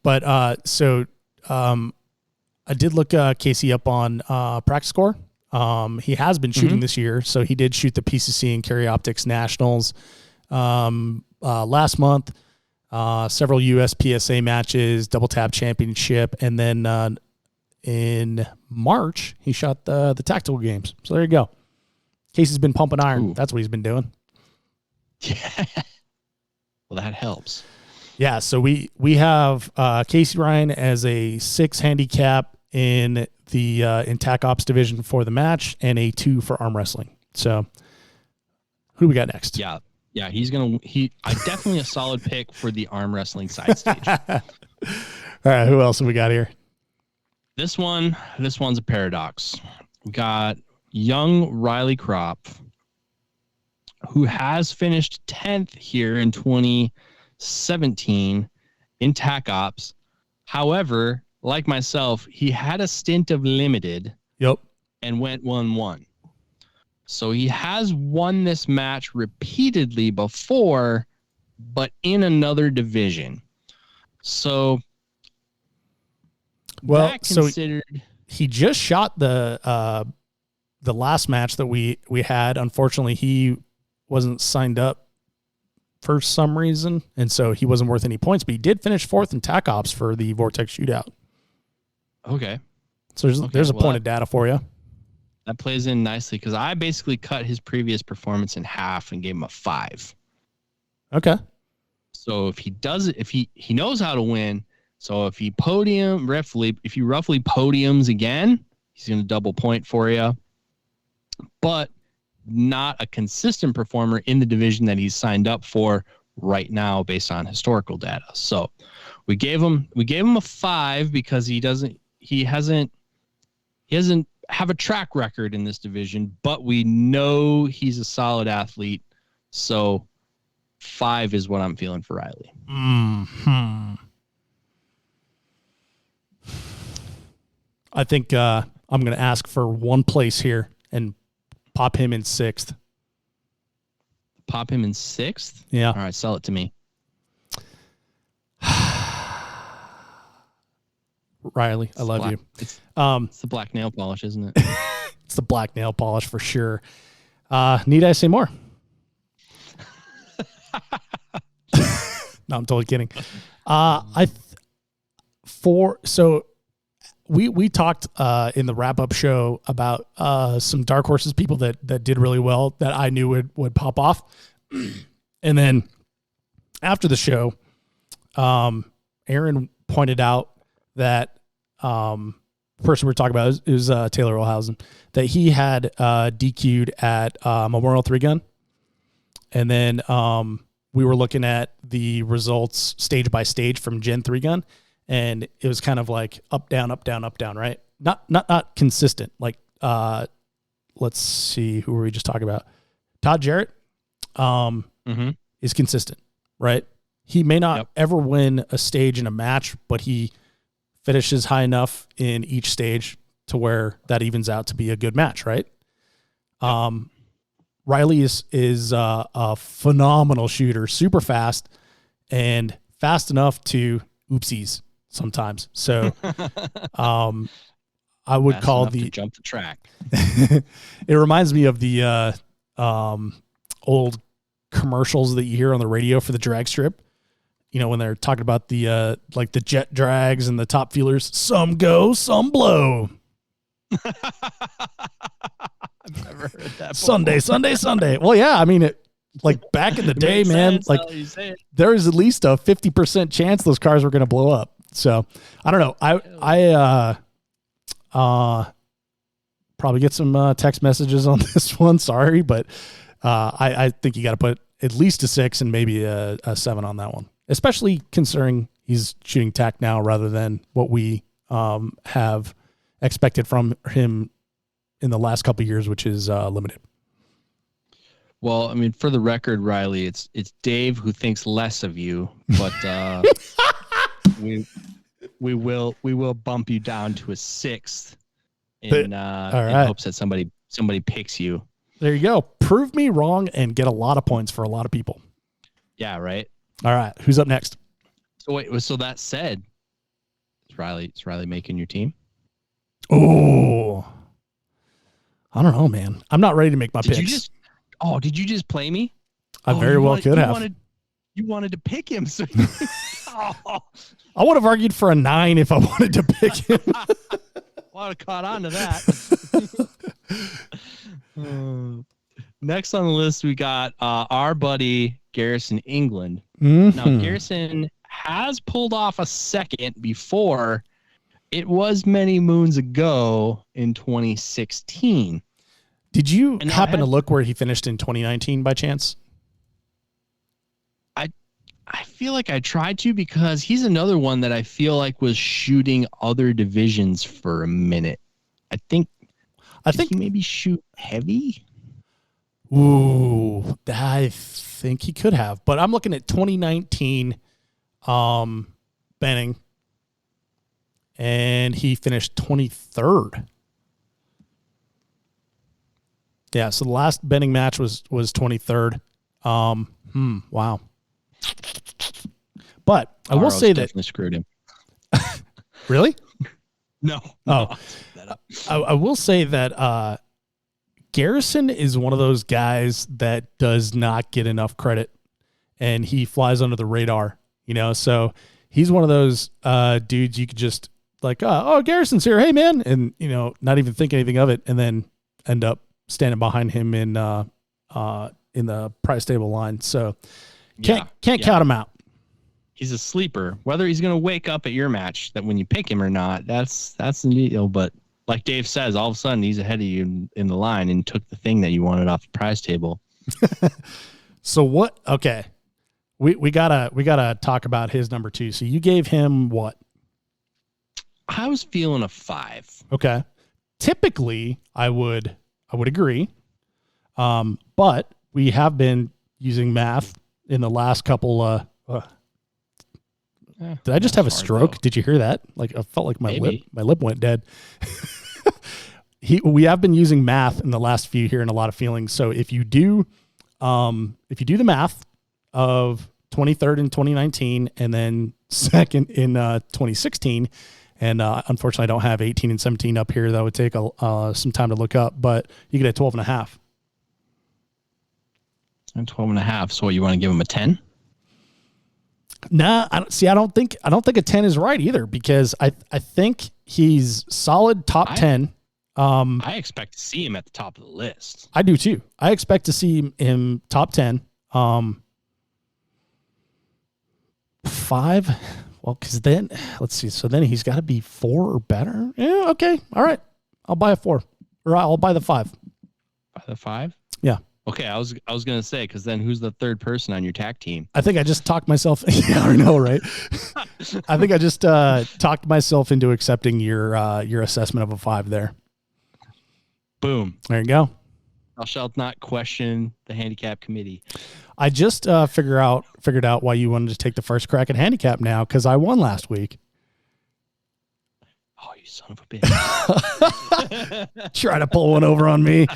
but I did look Casey up on practice score. He has been shooting this year, so he did shoot the PCC and Carry Optics Nationals last month. Several USPSA matches, double tap championship, and then in March he shot the tactical games. So there you go. Casey's been pumping iron. Ooh. That's what he's been doing. Yeah. Well, that helps. Yeah, so we have Casey Ryan as a 6 handicap in the in TAC Ops division for the match, and a 2 for arm wrestling. So who do we got next? Yeah. Definitely a solid pick for the arm wrestling side stage. All right, who else have we got here? This one's a paradox. We got young Riley Kropp, who has finished 10th here in 2017 in TAC Ops. However, like myself, he had a stint of limited. Yep. And went 1-1. So he has won this match repeatedly before, but in another division. So, he just shot the last match that we had. Unfortunately, he wasn't signed up for some reason, and so he wasn't worth any points. But he did finish 4th in TAC Ops for the Vortex Shootout. Okay. So there's a point of data for you. That plays in nicely because I basically cut his previous performance in half and gave him a 5. Okay. So if he does it, if he knows how to win. So if he roughly podiums again, he's going to double point for you. But not a consistent performer in the division that he's signed up for right now based on historical data. So we gave him a 5 because he hasn't have a track record in this division, but we know he's a solid athlete. So 5 is what I'm feeling for Riley. I think I'm going to ask for one place here and pop him in 6th. Pop him in 6th? Yeah. All right, sell it to me. Riley, I love you. It's the black nail polish, isn't it? It's the black nail polish for sure. Need I say more? No, I'm totally kidding. We talked in the wrap up show about some dark horses, people that did really well that I knew would pop off, and then after the show, Aaron pointed out that the person we're talking about is Taylor Olhausen, that he had DQ'd at Memorial 3 Gun. And then we were looking at the results stage by stage from Gen 3 Gun, and it was kind of like up, down, right? Not consistent. Like, let's see, who were we just talking about? Todd Jarrett is consistent, right? He may not ever win a stage in a match, but he finishes high enough in each stage to where that evens out to be a good match, right? Riley is a phenomenal shooter, super fast, and fast enough to oopsies sometimes. So I would call to jump the track. It reminds me of the old commercials that you hear on the radio for the drag strip. You know, when they're talking about the like the jet drags and the top feelers, some go, some blow. I've never heard that before. Sunday. Well, yeah, I mean, like back in the day, man, like there was at least a 50% chance those cars were going to blow up. So I don't know. I probably get some text messages on this one. Sorry, but I think you got to put at least a 6 and maybe a 7 on that one, especially considering he's shooting TAC now rather than what we have expected from him in the last couple of years, which is limited. Well, I mean, for the record, Riley, it's Dave who thinks less of you, but we will bump you down to a 6th in hopes that somebody picks you. There you go. Prove me wrong and get a lot of points for a lot of people. Yeah, right. All right, who's up next? So wait, so that said, is Riley making your team? Oh, I don't know, man. I'm not ready to make my picks. Did you just play me? I very well could have. You wanted to pick him, so I would have argued for a 9 if I wanted to pick him. Well, I would have caught on to that. Next on the list, we got our buddy Garrison England. Mm-hmm. Now, Garrison has pulled off a second before It was many moons ago in 2016. Did you happen to look where he finished in 2019 by chance? I feel like I tried to, because he's another one that I feel like was shooting other divisions for a minute. I think he maybe shoot heavy. Ooh, I think he could have, but I'm looking at 2019 Benning, and he finished 23rd. Yeah, so the last Benning match was 23rd. Wow. But I will say that definitely screwed him. Really? No. Oh, I will say that Garrison is one of those guys that does not get enough credit, and he flies under the radar, so he's one of those dudes you could just like, oh, Garrison's here. Hey man. And, not even think anything of it. And then end up standing behind him in the prize table line. So can't count him out. He's a sleeper. Whether he's going to wake up at your match, that when you pick him or not, that's the deal. But like Dave says, all of a sudden he's ahead of you in the line and took the thing that you wanted off the prize table. So what? Okay, we gotta talk about his number 2. So you gave him what? I was feeling a 5. Okay. Typically, I would agree, but we have been using math in the last couple. Did I just have a stroke? Though. Did you hear that? Like I felt like my lip went dead. We have been using math in the last few here and a lot of feelings. So if you do the math of 23rd in 2019 and then second in 2016, and unfortunately I don't have 18 and 17 up here. That would take some time to look up, but you get a 12.5. And 12.5. So what, you want to give him a 10? Nah, I don't think a 10 is right either, because I think he's solid top 10. I expect to see him at the top of the list. I do too. I expect to see him top 10. 5. Well, because then let's see. So then he's got to be 4 or better. Yeah. Okay. All right. I'll buy a 4, or I'll buy the 5. Buy the 5? Yeah. Okay, I was gonna say, because then who's the third person on your tag team? I think I just talked myself. Yeah, I know, right? I think I just talked myself into accepting your assessment of a 5 there. Boom. There you go. Thou shalt not question the handicap committee. I just figured out why you wanted to take the first crack at handicap now, because I won last week. Oh, you son of a bitch! Try to pull one over on me.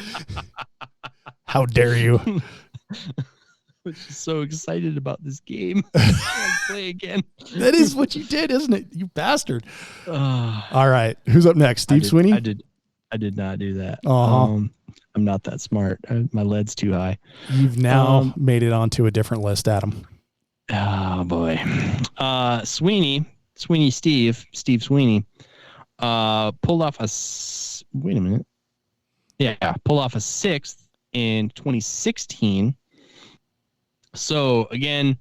How dare you? I was just so excited about this game. I play again. That is what you did, isn't it? You bastard. All right. Who's up next? Steve Sweeney? I did not do that. I'm not that smart. My lead's too high. You've now made it onto a different list, Adam. Oh, boy. Steve Sweeney, pulled off wait a minute. Yeah, pulled off a 6th in 2016. So again,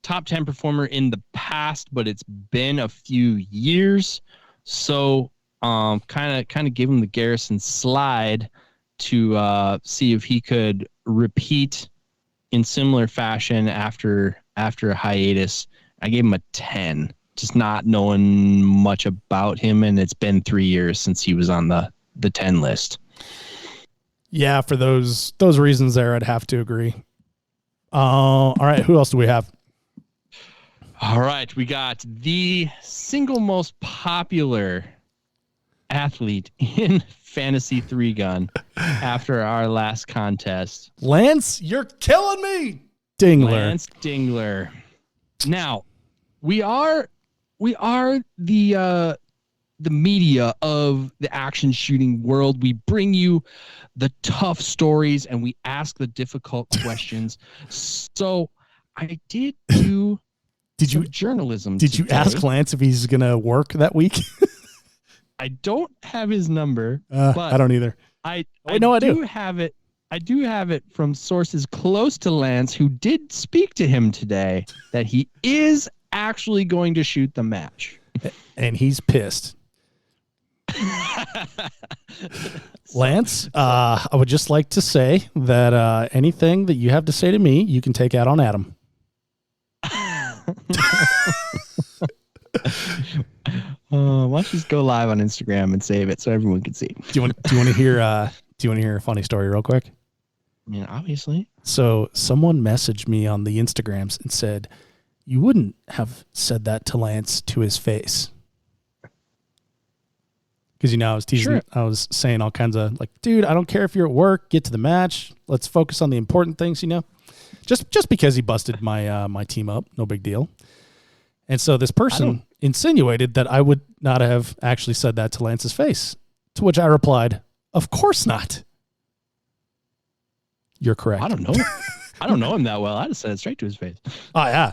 top 10 performer in the past, but it's been a few years. So kind of gave him the Garrison slide to see if he could repeat in similar fashion after a hiatus. I gave him a 10, just not knowing much about him, and it's been 3 years since he was on the 10 list. Yeah, for those reasons there, I'd have to agree. All right, who else do we have? All right, we got the single most popular athlete in Fantasy 3-Gun after our last contest. Lance, you're killing me. Dingler. Lance Dingler. Now, we are the media of the action shooting world. We bring you the tough stories and we ask the difficult questions. So I did do journalism. Did you ask Lance if he's going to work that week? I don't have his number, but I don't either. I do have it. I do have it from sources close to Lance who did speak to him today that he is actually going to shoot the match. And he's pissed. Lance, I would just like to say that anything that you have to say to me, you can take out on Adam. Why don't you just go live on Instagram and save it so everyone can see? Do you want to hear a funny story real quick? I mean, obviously. So someone messaged me on the Instagrams and said, "You wouldn't have said that to Lance to his face." Because, I was teasing, sure. I was saying all kinds of like, dude, I don't care if you're at work, get to the match. Let's focus on the important things, just because he busted my team up. No big deal. And so this person insinuated that I would not have actually said that to Lance's face, to which I replied, "Of course not." You're correct. I don't know. I don't know him that well. I just said it straight to his face. Oh, yeah.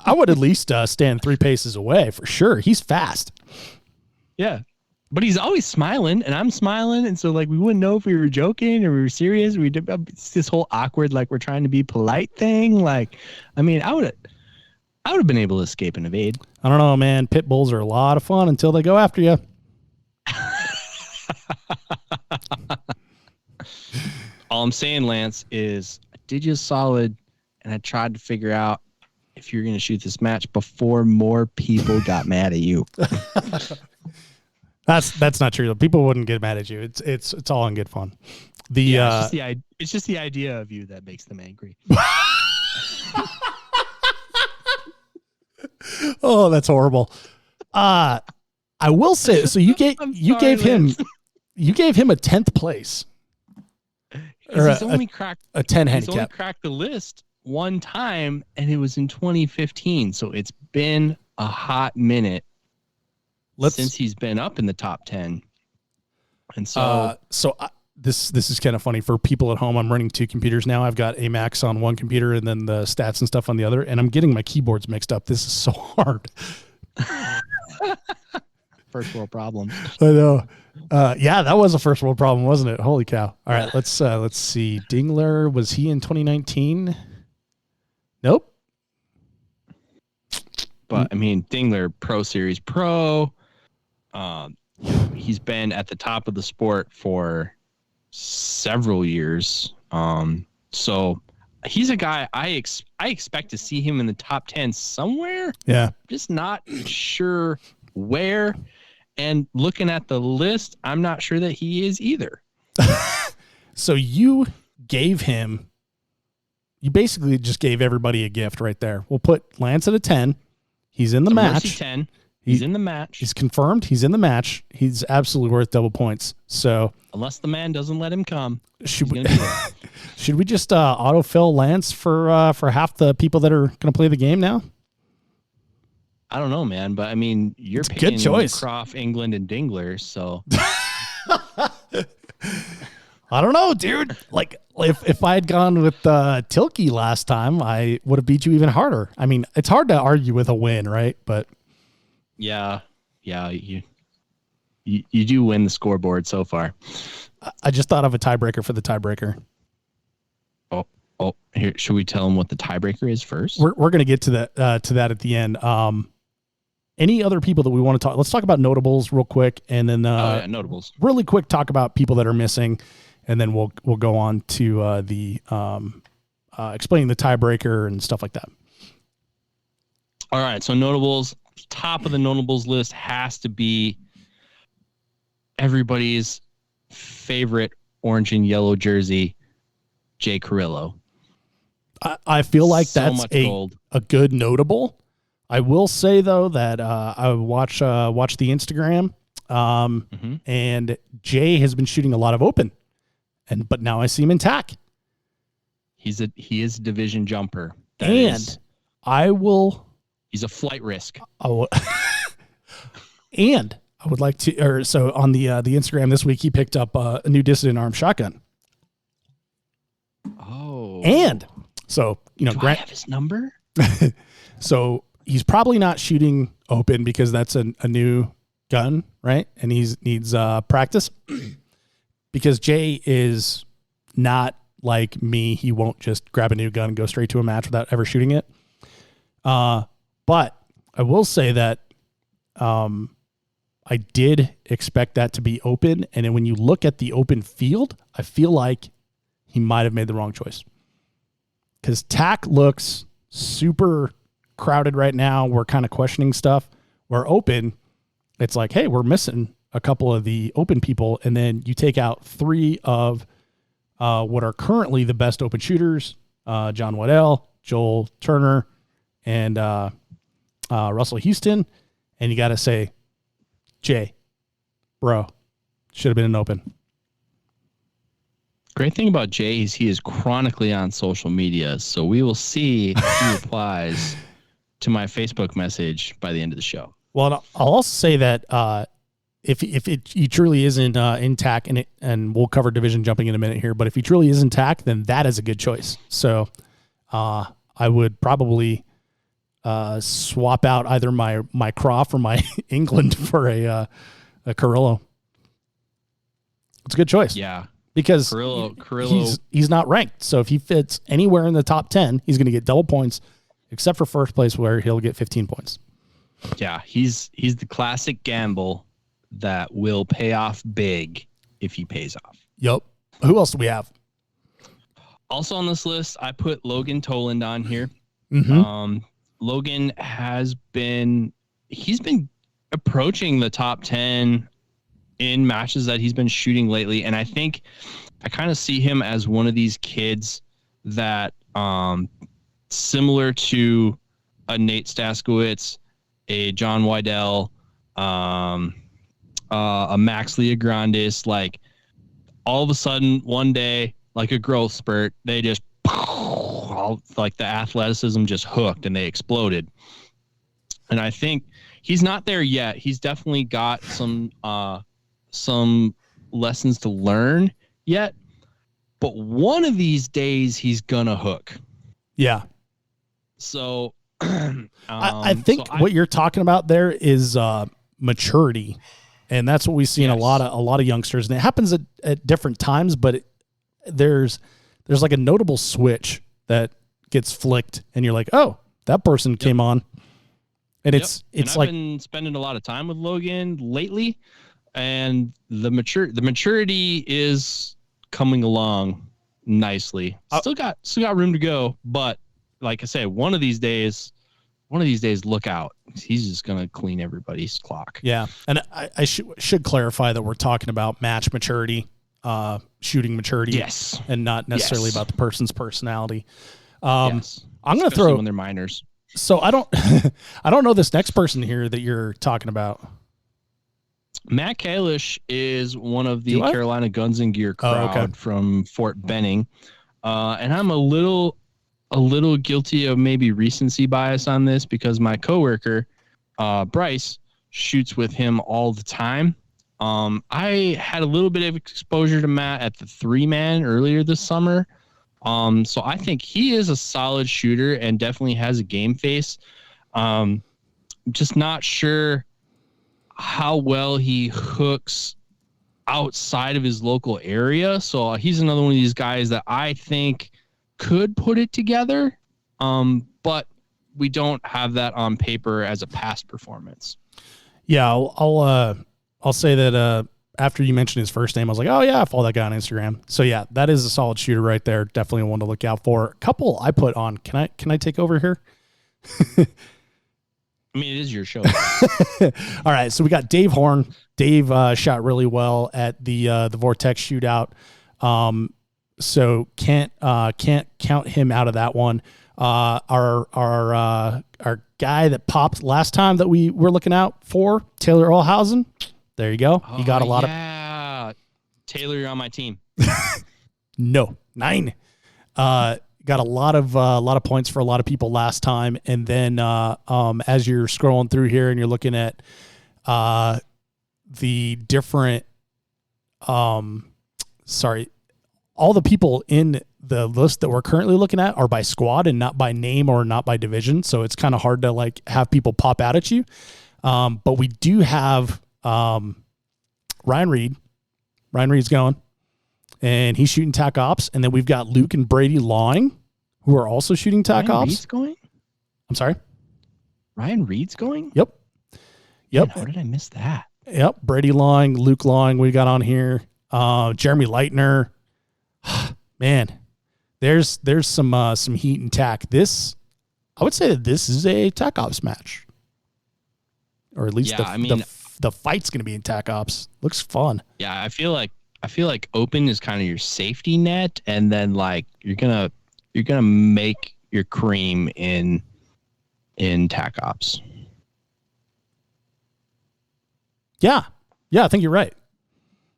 I would at least stand 3 paces away for sure. He's fast. Yeah. But he's always smiling, and I'm smiling, and so we wouldn't know if we were joking or we were serious. We did this whole awkward, we're trying to be polite thing. I would have been able to escape and evade. I don't know, man. Pit bulls are a lot of fun until they go after you. All I'm saying, Lance, is I did you a solid, and I tried to figure out if you're going to shoot this match before more people got mad at you. That's not true. People wouldn't get mad at you. It's all in good fun. It's just the idea of you that makes them angry. Oh, that's horrible. I will say, so you gave him a 10th place. Or he's only cracked a 10 handicap. He's only cracked the list one time, and it was in 2015. So it's been a hot minute since he's been up in the top 10. And so, this is kind of funny for people at home. I'm running 2 computers now. I've got Amax on one computer and then the stats and stuff on the other, and I'm getting my keyboards mixed up. This is so hard. First world problems. I know. Yeah, that was a first world problem, wasn't it? Holy cow. All right, let's see. Dingler, was he in 2019? Nope. But Dingler Pro Series Pro. He's been at the top of the sport for several years. So he's a guy I expect to see him in the top 10 somewhere. Yeah. Just not sure where. And looking at the list, I'm not sure that he is either. So you basically just gave everybody a gift right there. We'll put Lance at a 10. He's in the match. 10. He's in the match. He's confirmed. He's in the match. He's absolutely worth double points. So unless the man doesn't let him come, should we just autofill Lance for half the people that are going to play the game now? I don't know, man, but you're picking good choice. Croft, England, and Dingler, so I don't know, dude. If I had gone with Tilke last time, I would have beat you even harder. It's hard to argue with a win, right? But yeah, you do win the scoreboard so far. I just thought of a tiebreaker for the tiebreaker. Oh, here, should we tell them what the tiebreaker is first? We're going to get to that at the end. Any other people that we want to talk? Let's talk about notables real quick, and then notables really quick. Talk about people that are missing, and then we'll go on to the explaining the tiebreaker and stuff like that. All right, so notables. Top of the notables list has to be everybody's favorite orange and yellow jersey, Jay Carrillo. I feel like that's a good notable. I will say though that I watch the Instagram, and Jay has been shooting a lot of open, but now I see him in TAC. He is a division jumper, he's a flight risk. And I would like to, so on the Instagram this week, he picked up a new Dissident arm shotgun. Oh, and so I have his number. So he's probably not shooting open because that's a new gun, right? And he needs practice because Jay is not like me. He won't just grab a new gun and go straight to a match without ever shooting it. But I will say that I did expect that to be open. And then when you look at the open field, I feel like he might have made the wrong choice. Because TAC looks super crowded right now. We're kind of questioning stuff. Where open, it's like, hey, we're missing a couple of the open people. And then you take out 3 of what are currently the best open shooters, John Waddell, Joel Turner, and Russell Houston. And you got to say, Jay, bro, should have been an open. Great thing about Jay is he is chronically on social media, so we will see if he replies to my Facebook message by the end of the show. Well, I'll also say that if he truly is in TAC, and we'll cover division jumping in a minute here, but if he truly is in TAC, then that is a good choice. So I would probably swap out either my Croft or my England for a Carrillo. It's a good choice. Yeah. Because Carrillo, he's not ranked. So if he fits anywhere in the top 10, he's going to get double points, except for first place where he'll get 15 points. Yeah, he's the classic gamble that will pay off big if he pays off. Yep. Who else do we have? Also on this list, I put Logan Toland on here. Mm-hmm. Logan he's been approaching the top 10 in matches that he's been shooting lately. And I think I kind of see him as one of these kids that, similar to a Nate Staskowitz, a John Waddell, a Max Leograndis, like all of a sudden one day, like a growth spurt, they just like the athleticism just hooked and they exploded. And I think he's not there yet. He's definitely got some lessons to learn yet, but one of these days he's gonna hook. Yeah. So I think what you're talking about there is maturity, and that's what we see in a lot of youngsters, and it happens at different times, but there's like a notable switch that gets flicked, and you're like, oh, that person came on, and it's I've been spending a lot of time with Logan lately. And the maturity is coming along nicely. Still got room to go, but like I said, one of these days, look out. He's just gonna clean everybody's clock. Yeah, and I should clarify that we're talking about match maturity, shooting maturity, yes, and not necessarily about the person's personality. Yes. I'm gonna throw when they're minors. So I don't know this next person here that you're talking about. Matt Kalish is one of the Carolina Guns and Gear crowd from Fort Benning. And I'm a little guilty of maybe recency bias on this because my coworker, Bryce, shoots with him all the time. I had a little bit of exposure to Matt at the 3-man earlier this summer. So I think he is a solid shooter and definitely has a game face. Just not sure how well he hooks outside of his local area. So he's another one of these guys that I think could put it together. But we don't have that on paper as a past performance. Yeah. I'll say that, after you mentioned his first name, I was like, oh yeah, I follow that guy on Instagram. So yeah, that is a solid shooter right there. Definitely one to look out for. A couple I put on. Can I take over here? I mean, it is your show. All right, so we got Dave Horn. Dave shot really well at the Vortex shootout, so can't count him out of that one. Our guy that popped last time that we were looking out for, Taylor Olhausen. There you go. He got a lot of. Taylor, you're on my team. No, 9. Got a lot of points for a lot of people last time, and then as you're scrolling through here and you're looking at the different, all the people in the list that we're currently looking at are by squad and not by name or not by division, so it's kind of hard to like have people pop out at you. But we do have Ryan Reed. Ryan Reed's going. And he's shooting TAC Ops. And then we've got Luke and Brady Lawing, who are also shooting TAC Ops. Reed's going? I'm sorry? Ryan Reed's going? Yep. Man, how did I miss that? Yep. Brady Long, Luke Long, we got on here. Jeremy Leitner. Man, there's some heat and tack. I would say that this is a Tac Ops match. Or at least the fight's going to be in Tac Ops. Looks fun. Yeah, I feel like open is kind of your safety net, and then like you're gonna make your cream in Tac Ops. Yeah, I think you're right.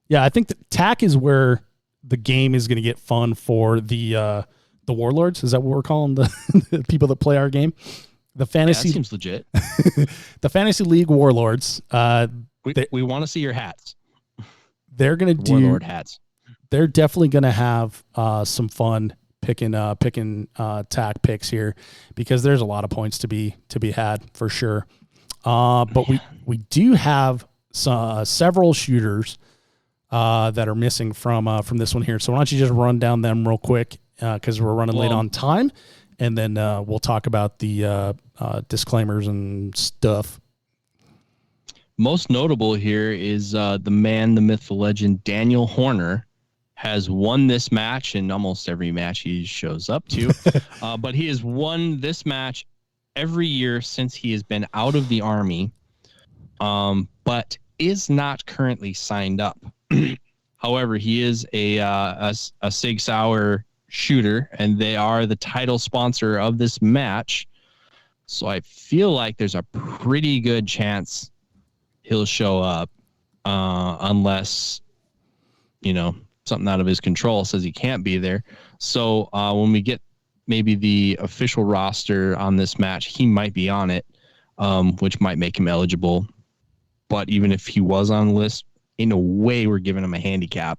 Yeah, I think that Tac is where the game is going to get fun for the warlords. Is that what we're calling the people that play our game? The fantasy that seems legit. The fantasy league warlords. We want to see your hats. They're going to do warlord hats. They're definitely going to have some fun picking tack picks here, because there's a lot of points to be had for sure. But we do have several shooters that are missing from this one here. So why don't you just run down them real quick, because we're running late on time, and then we'll talk about the disclaimers and stuff. Most notable here is the man, the myth, the legend, Daniel Horner has won this match in almost every match he shows up to. But he has won this match every year since he has been out of the Army, but is not currently signed up. However, he is a Sig Sauer shooter, and they are the title sponsor of this match. So I feel like there's a pretty good chance he'll show up, unless, something out of his control says he can't be there. So when we get maybe the official roster on this match, he might be on it, which might make him eligible. But even if he was on the list, in a way, we're giving him a handicap.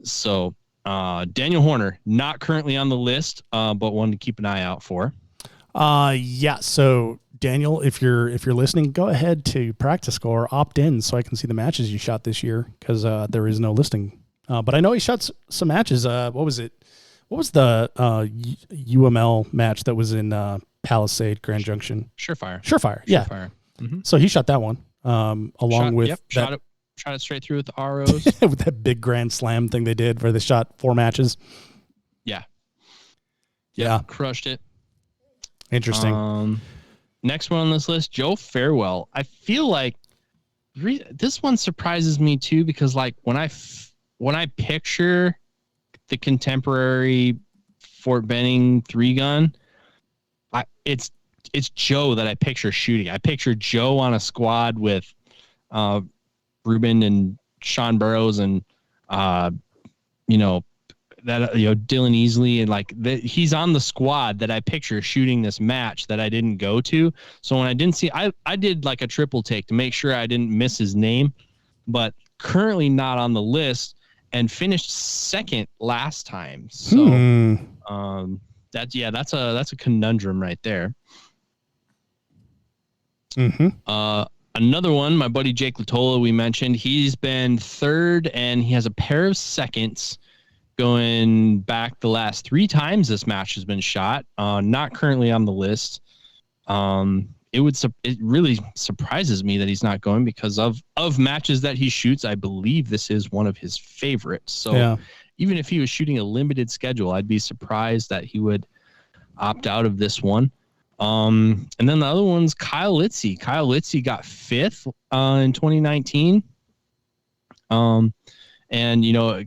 So Daniel Horner, not currently on the list, but one to keep an eye out for. Yeah. So Daniel, if you're listening, go ahead to Practice Score, opt in so I can see the matches you shot this year, because there is no listing. But I know he shot some matches. What was it? What was the UML match that was in Palisade, Grand Junction? Surefire. Yeah. Surefire. Mm-hmm. So he shot that one shot it straight through with the ROs. with that big Grand Slam thing they did where they shot 4 matches. Yeah. Crushed it. Interesting. Next one on this list, Joe Farewell. I feel like this one surprises me too, because like when I picture the contemporary Fort Benning 3-gun, it's Joe that I picture shooting. I picture Joe on a squad with Ruben and Sean Burrows and Dylan Easley, and like he's on the squad that I picture shooting this match that I didn't go to. So when I didn't see, I did like a triple take to make sure I didn't miss his name, but currently not on the list and finished second last time. So that's a conundrum right there. Mm-hmm. Another one, my buddy Jake Latola, we mentioned, he's been third and he has a pair of seconds going back the last 3 times this match has been shot. Not currently on the list. It really surprises me that he's not going, because of matches that he shoots, I believe this is one of his favorites. So even if he was shooting a limited schedule, I'd be surprised that he would opt out of this one. And then the other one's Kyle Litzy. Kyle Litzy got 5th in 2019. And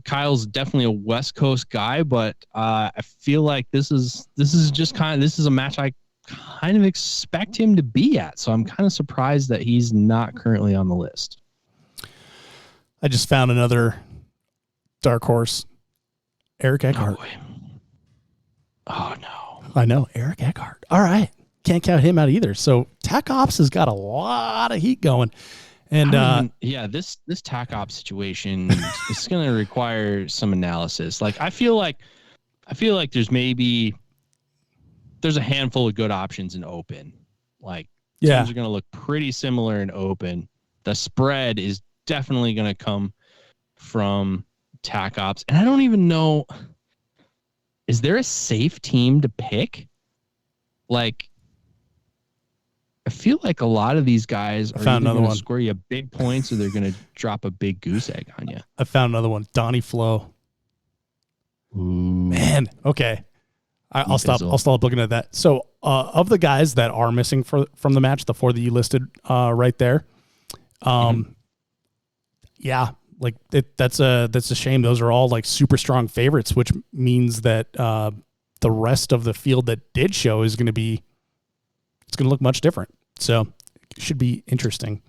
Kyle's definitely a West Coast guy, but I feel like this is a match I kind of expect him to be at. So I'm kind of surprised that he's not currently on the list. I just found another dark horse, Eric Eckhart. Oh no. I know, Eric Eckhart. All right. Can't count him out either. So Tac Ops has got a lot of heat going. And this Tac Ops situation is going to require some analysis. Like I feel like there's a handful of good options in open. Like teams are going to look pretty similar in open. The spread is definitely going to come from Tac Ops. And I don't even know, is there a safe team to pick? Like, I feel like a lot of these guys are found either another going one. to score you big points or they're going to drop a big goose egg on you. I found another one. Donnie Flo. Ooh. Man. Okay. I'll stop looking at that. So of the guys that are missing from the match, the 4 that you listed right there, yeah, like that's a shame. Those are all like super strong favorites, which means that the rest of the field that did show is going to look much different. So it should be interesting.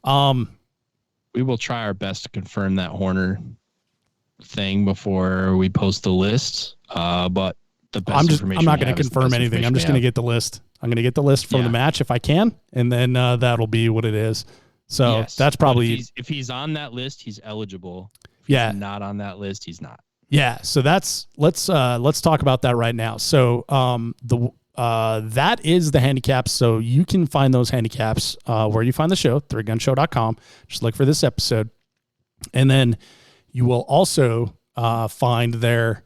We will try our best to confirm that Horner thing before we post the list. But the best information I'm not going to confirm anything. I'm just going to get the list. I'm going to get the list from the match if I can, and then that'll be what it is. So that's probably if he's on that list, he's eligible. If he's not on that list, he's not. Yeah. So let's talk about that right now. So that is the handicaps. So you can find those handicaps where you find the show, threegunshow.com. Just look for this episode. And then you will also find there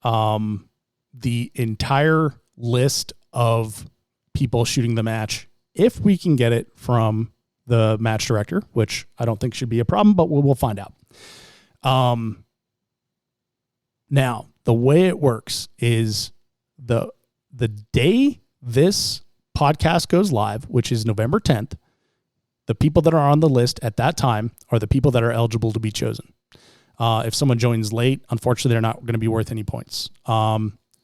the entire list of people shooting the match, if we can get it from the match director, which I don't think should be a problem, but we'll find out. Now, the way it works is the day this podcast goes live, which is November 10th, the people that are on the list at that time are the people that are eligible to be chosen. If someone joins late, unfortunately, they're not going to be worth any points.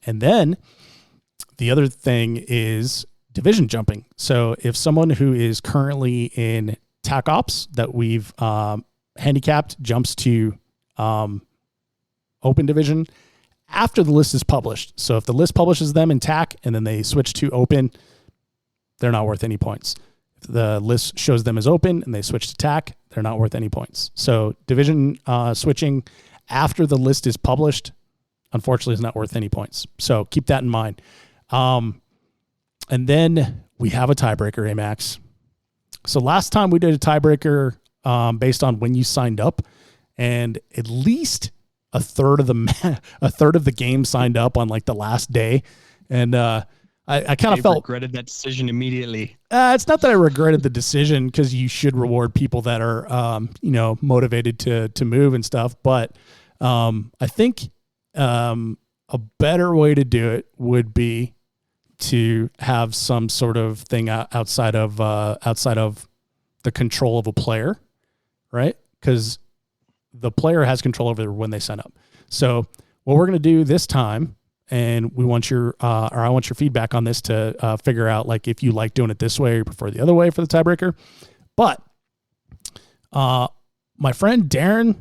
And then the other thing is division jumping. So if someone who is currently in TAC Ops that we've handicapped jumps to open division after the list is published. So if the list publishes them in TAC and then they switch to open, they're not worth any points. If the list shows them as open and they switch to TAC, they're not worth any points. So division switching after the list is published, unfortunately, is not worth any points. So keep that in mind. And then we have a tiebreaker, Max. So last time we did a tiebreaker based on when you signed up, and at least a third of the game signed up on like the last day, and I kind of felt regretted that decision immediately. It's not that I regretted the decision, because you should reward people that are motivated to move and stuff, but I think a better way to do it would be to have some sort of thing outside of the control of a player, right? Because the player has control over when they sign up. So what we're going to do this time, and we want I want your feedback on this to figure out like if you like doing it this way or you prefer the other way for the tiebreaker. But my friend Darren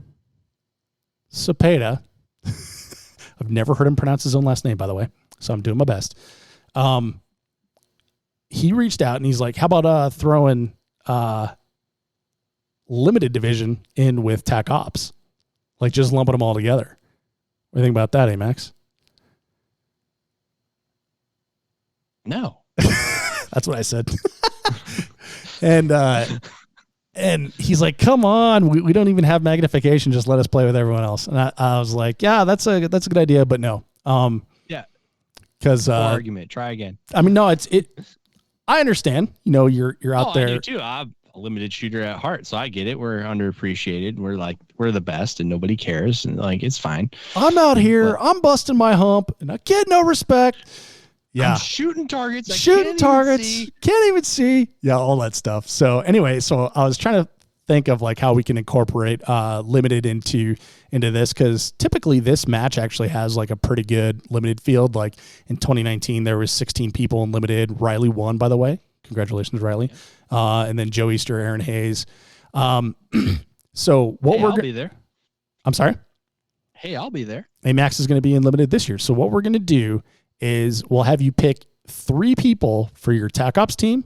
Cepeda, I've never heard him pronounce his own last name, by the way, so I'm doing my best. He reached out and he's like, how about throwing limited division in with TAC Ops? Like just lumping them all together. What do you think about that, Max? No. That's what I said. And he's like, come on, we don't even have magnification. Just let us play with everyone else. And I was like, yeah, that's a good idea, but no. Yeah. Because argument. Try again. I mean, no, I understand. You're out there. I do too. I'm a limited shooter at heart, so I get it. We're underappreciated. We're the best, and nobody cares. And like, it's fine. I'm out here. I'm busting my hump, and I get no respect. Yeah, I'm shooting targets. Can't even see. Yeah, all that stuff. So anyway, so I was trying to think of like how we can incorporate limited into this, because typically this match actually has like a pretty good limited field. Like in 2019, there was 16 people in limited. Riley won, by the way. Congratulations, Riley. And then Joe Easter, Aaron Hayes. So what I'll be there. I'm sorry. Hey, I'll be there. Hey, Max is going to be in limited this year. So what we're going to do is we'll have you pick 3 people for your TAC Ops team,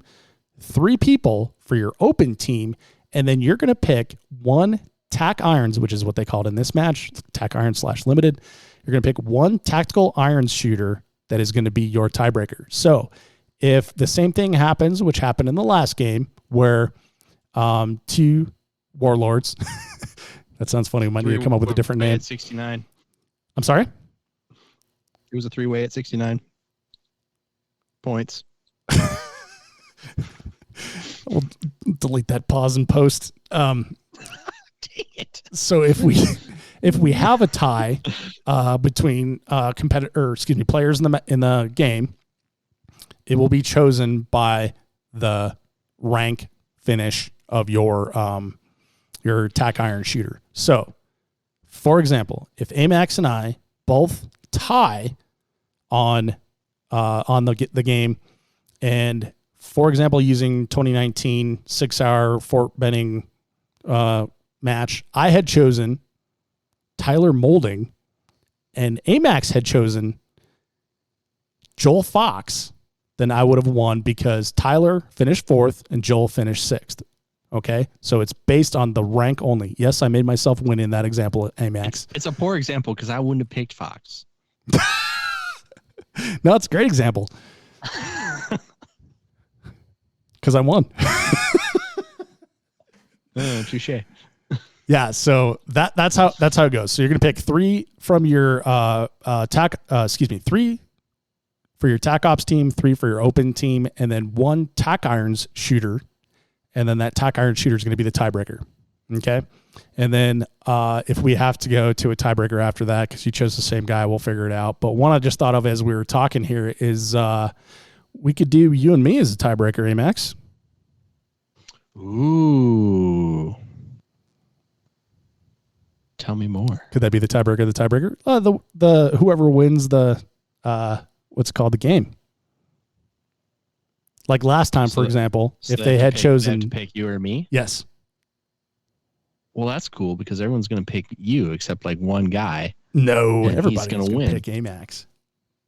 3 people for your open team, and then you're going to pick 1 TAC Irons, which is what they called in this match, TAC Irons / limited. You're going to pick 1 tactical irons shooter that is going to be your tiebreaker. So if the same thing happens, which happened in the last game, where 2 warlords, that sounds funny. We might need to come up with a different name. At 69. I'm sorry? It was a 3-way at 69 points. We'll delete that pause and post. Dang it. So if we have a tie between players in the game, it will be chosen by the rank finish of your tack iron shooter. So, for example, if Amax and I both tie on the game, and for example, using 2019 6-hour Fort Benning match, I had chosen Tyler Molding, and Amax had chosen Joel Fox, then I would have won because Tyler finished 4th and Joel finished 6th. Okay, so it's based on the rank only. Yes, I made myself win in that example at Amax. It's a poor example because I wouldn't have picked Fox. No, it's a great example. Because I won. Touche. Yeah, so that's how it goes. So you're gonna pick 3 from your three for your tac ops team, 3 for your open team, and then 1 tac irons shooter, and then that tac iron shooter is gonna be the tiebreaker. Okay, and then if we have to go to a tiebreaker after that because you chose the same guy, we'll figure it out. But one I just thought of as we were talking here is we could do you and me as a tiebreaker, Amax. Ooh. Tell me more. Could that be the tiebreaker? The tiebreaker? The whoever wins the what's it called, the game. Like last time, for example, if they had chosen to pick you or me. Yes. Well, that's cool because everyone's going to pick you except like one guy. No, everybody's going to win. Pick Amax.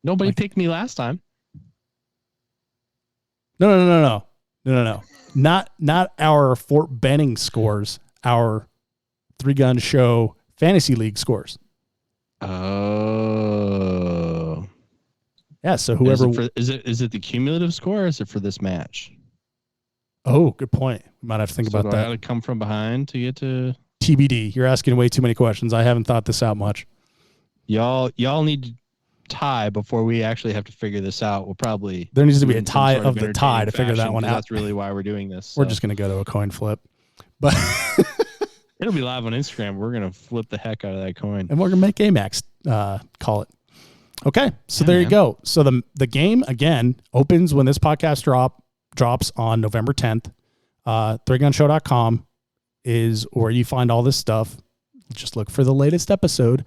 Nobody picked me last time. No. Not our Fort Benning scores. Our 3-Gun Show Fantasy League scores. Oh. Yeah, so whoever is it the cumulative score or is it for this match? Oh, good point. We might have to think about that. I gotta come from behind to get to TBD. You're asking way too many questions. I haven't thought this out much. Y'all need to tie before we actually have to figure this out. There needs to be a tie of the tie to figure that one out. That's really why we're doing this. We're just going to go to a coin flip. But it'll be live on Instagram. We're going to flip the heck out of that coin. And we're going to make Amax call it. Okay, so there you go. So the game, again, opens when this podcast drops on November 10th. 3gunshow.com is where you find all this stuff. Just look for the latest episode.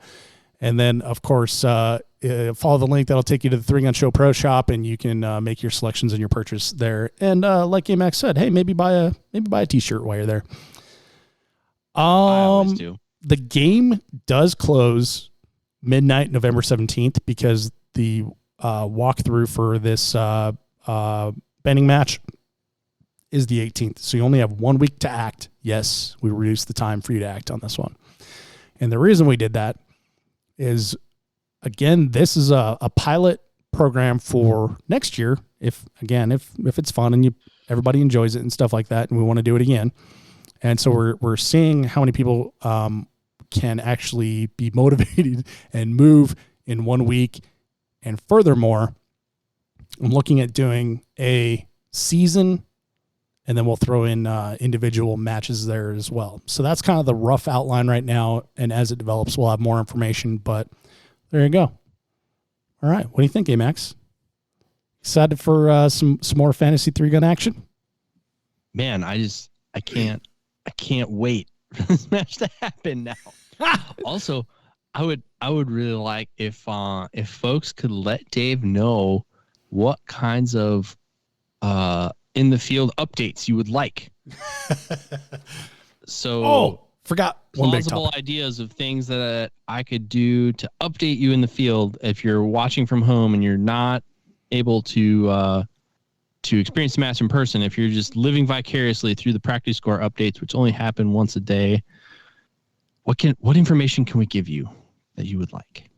And then, of course, follow the link that'll take you to the 3-Gun Show Pro Shop, and you can make your selections and your purchase there. And like Amax said, hey, maybe buy a T-shirt while you're there. I always do. The game does close midnight, November 17th, because the walkthrough for this Benning match is the 18th. So you only have 1 week to act. Yes, we reduced the time for you to act on this one. And the reason we did that is, again, this is a pilot program for next year. If it's fun and everybody enjoys it and stuff like that, and we want to do it again. And so we're seeing how many people can actually be motivated and move in 1 week. And furthermore, I'm looking at doing a season, and then we'll throw in individual matches there as well. So that's kind of the rough outline right now. And as it develops, we'll have more information. But there you go. All right. What do you think, Amax? Excited for some more fantasy 3-gun action? Man, I can't wait for this match to happen now. Also, I would really like if folks could let Dave know what kinds of in the field updates you would like. So forgot one big plausible topic. ideas of things that I could do to update you in the field if you're watching from home and you're not able to experience the match in person. If you're just living vicariously through the practice score updates, which only happen once a day, what information can we give you that you would like?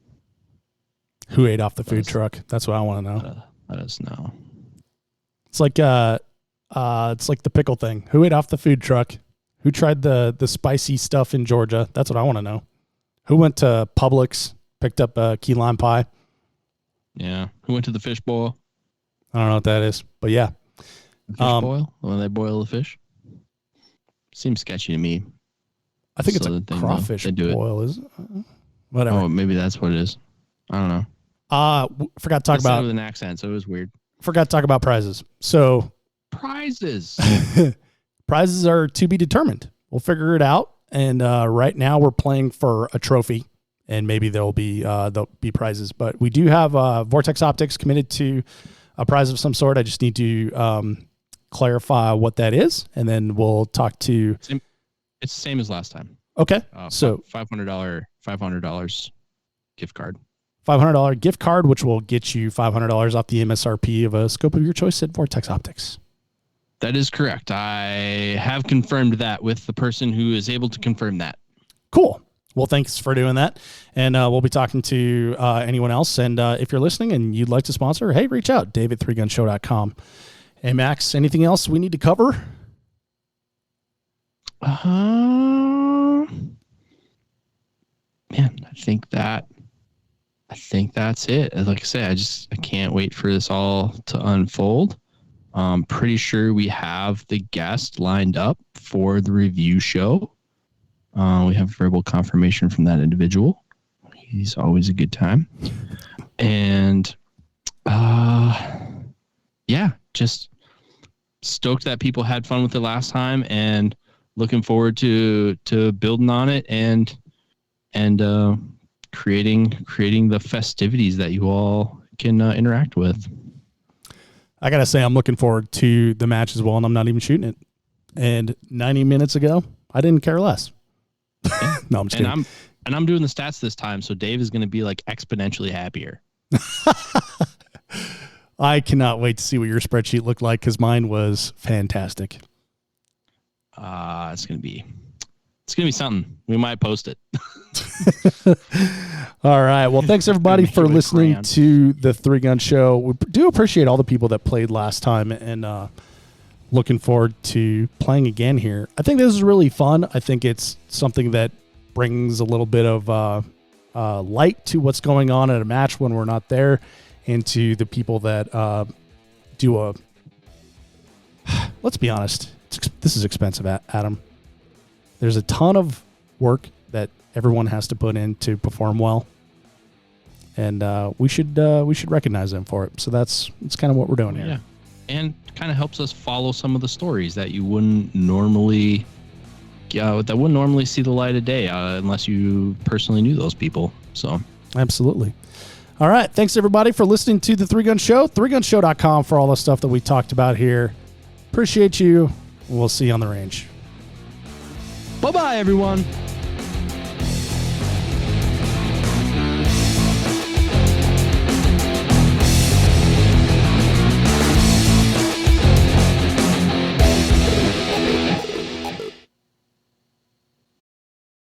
Who ate off the food truck? That's what I want to know. Let us know. It's like the pickle thing. Who ate off the food truck? Who tried the spicy stuff in Georgia? That's what I want to know. Who went to Publix, picked up a key lime pie? Yeah. Who went to the fishbowl? I don't know what that is, but yeah. Fish boil? When they boil the fish? Seems sketchy to me. I think it's a crawfish boil, is it? Whatever. Oh, maybe that's what it is. I don't know. Forgot to talk about with an accent, so it was weird. Forgot to talk about prizes. So prizes are to be determined. We'll figure it out. And right now we're playing for a trophy, and maybe there'll be prizes. But we do have Vortex Optics committed to a prize of some sort. I just need to clarify what that is, and then we'll talk to. It's the same as last time. Okay, so $500 gift card. $500 gift card, which will get you $500 off the MSRP of a scope of your choice at Vortex Optics. That is correct. I have confirmed that with the person who is able to confirm that. Cool. Well, thanks for doing that. And we'll be talking to anyone else. And if you're listening and you'd like to sponsor, hey, reach out, dave@threegunshow.com. Hey, Max, anything else we need to cover? Man, I think that's it. Like I said, I can't wait for this all to unfold. I'm pretty sure we have the guest lined up for the review show. We have verbal confirmation from that individual. He's always a good time. And just stoked that people had fun with it last time, and looking forward to building on it and creating the festivities that you all can interact with. I gotta say, I'm looking forward to the match as well, and I'm not even shooting it. And 90 minutes ago, I didn't care less. No, I'm just kidding. I'm doing the stats this time, so Dave is going to be like exponentially happier. I cannot wait to see what your spreadsheet looked like, because mine was fantastic. It's gonna be something. We might post it. All right. Well, thanks everybody for listening to the Three Gun Show. We do appreciate all the people that played last time, and looking forward to playing again here. I think this is really fun. I think it's something that brings a little bit of light to what's going on at a match when we're not there, and to the people that do let's be honest, this is expensive, Adam. There's a ton of work that everyone has to put in to perform well, and we should recognize them for it. So that's kind of what we're doing here. Yeah, and kind of helps us follow some of the stories that you wouldn't normally see the light of day unless you personally knew those people. So absolutely. All right, thanks everybody for listening to the Three Gun Show. ThreeGunShow.com for all the stuff that we talked about here. Appreciate you. We'll see you on the range. Bye-bye, everyone.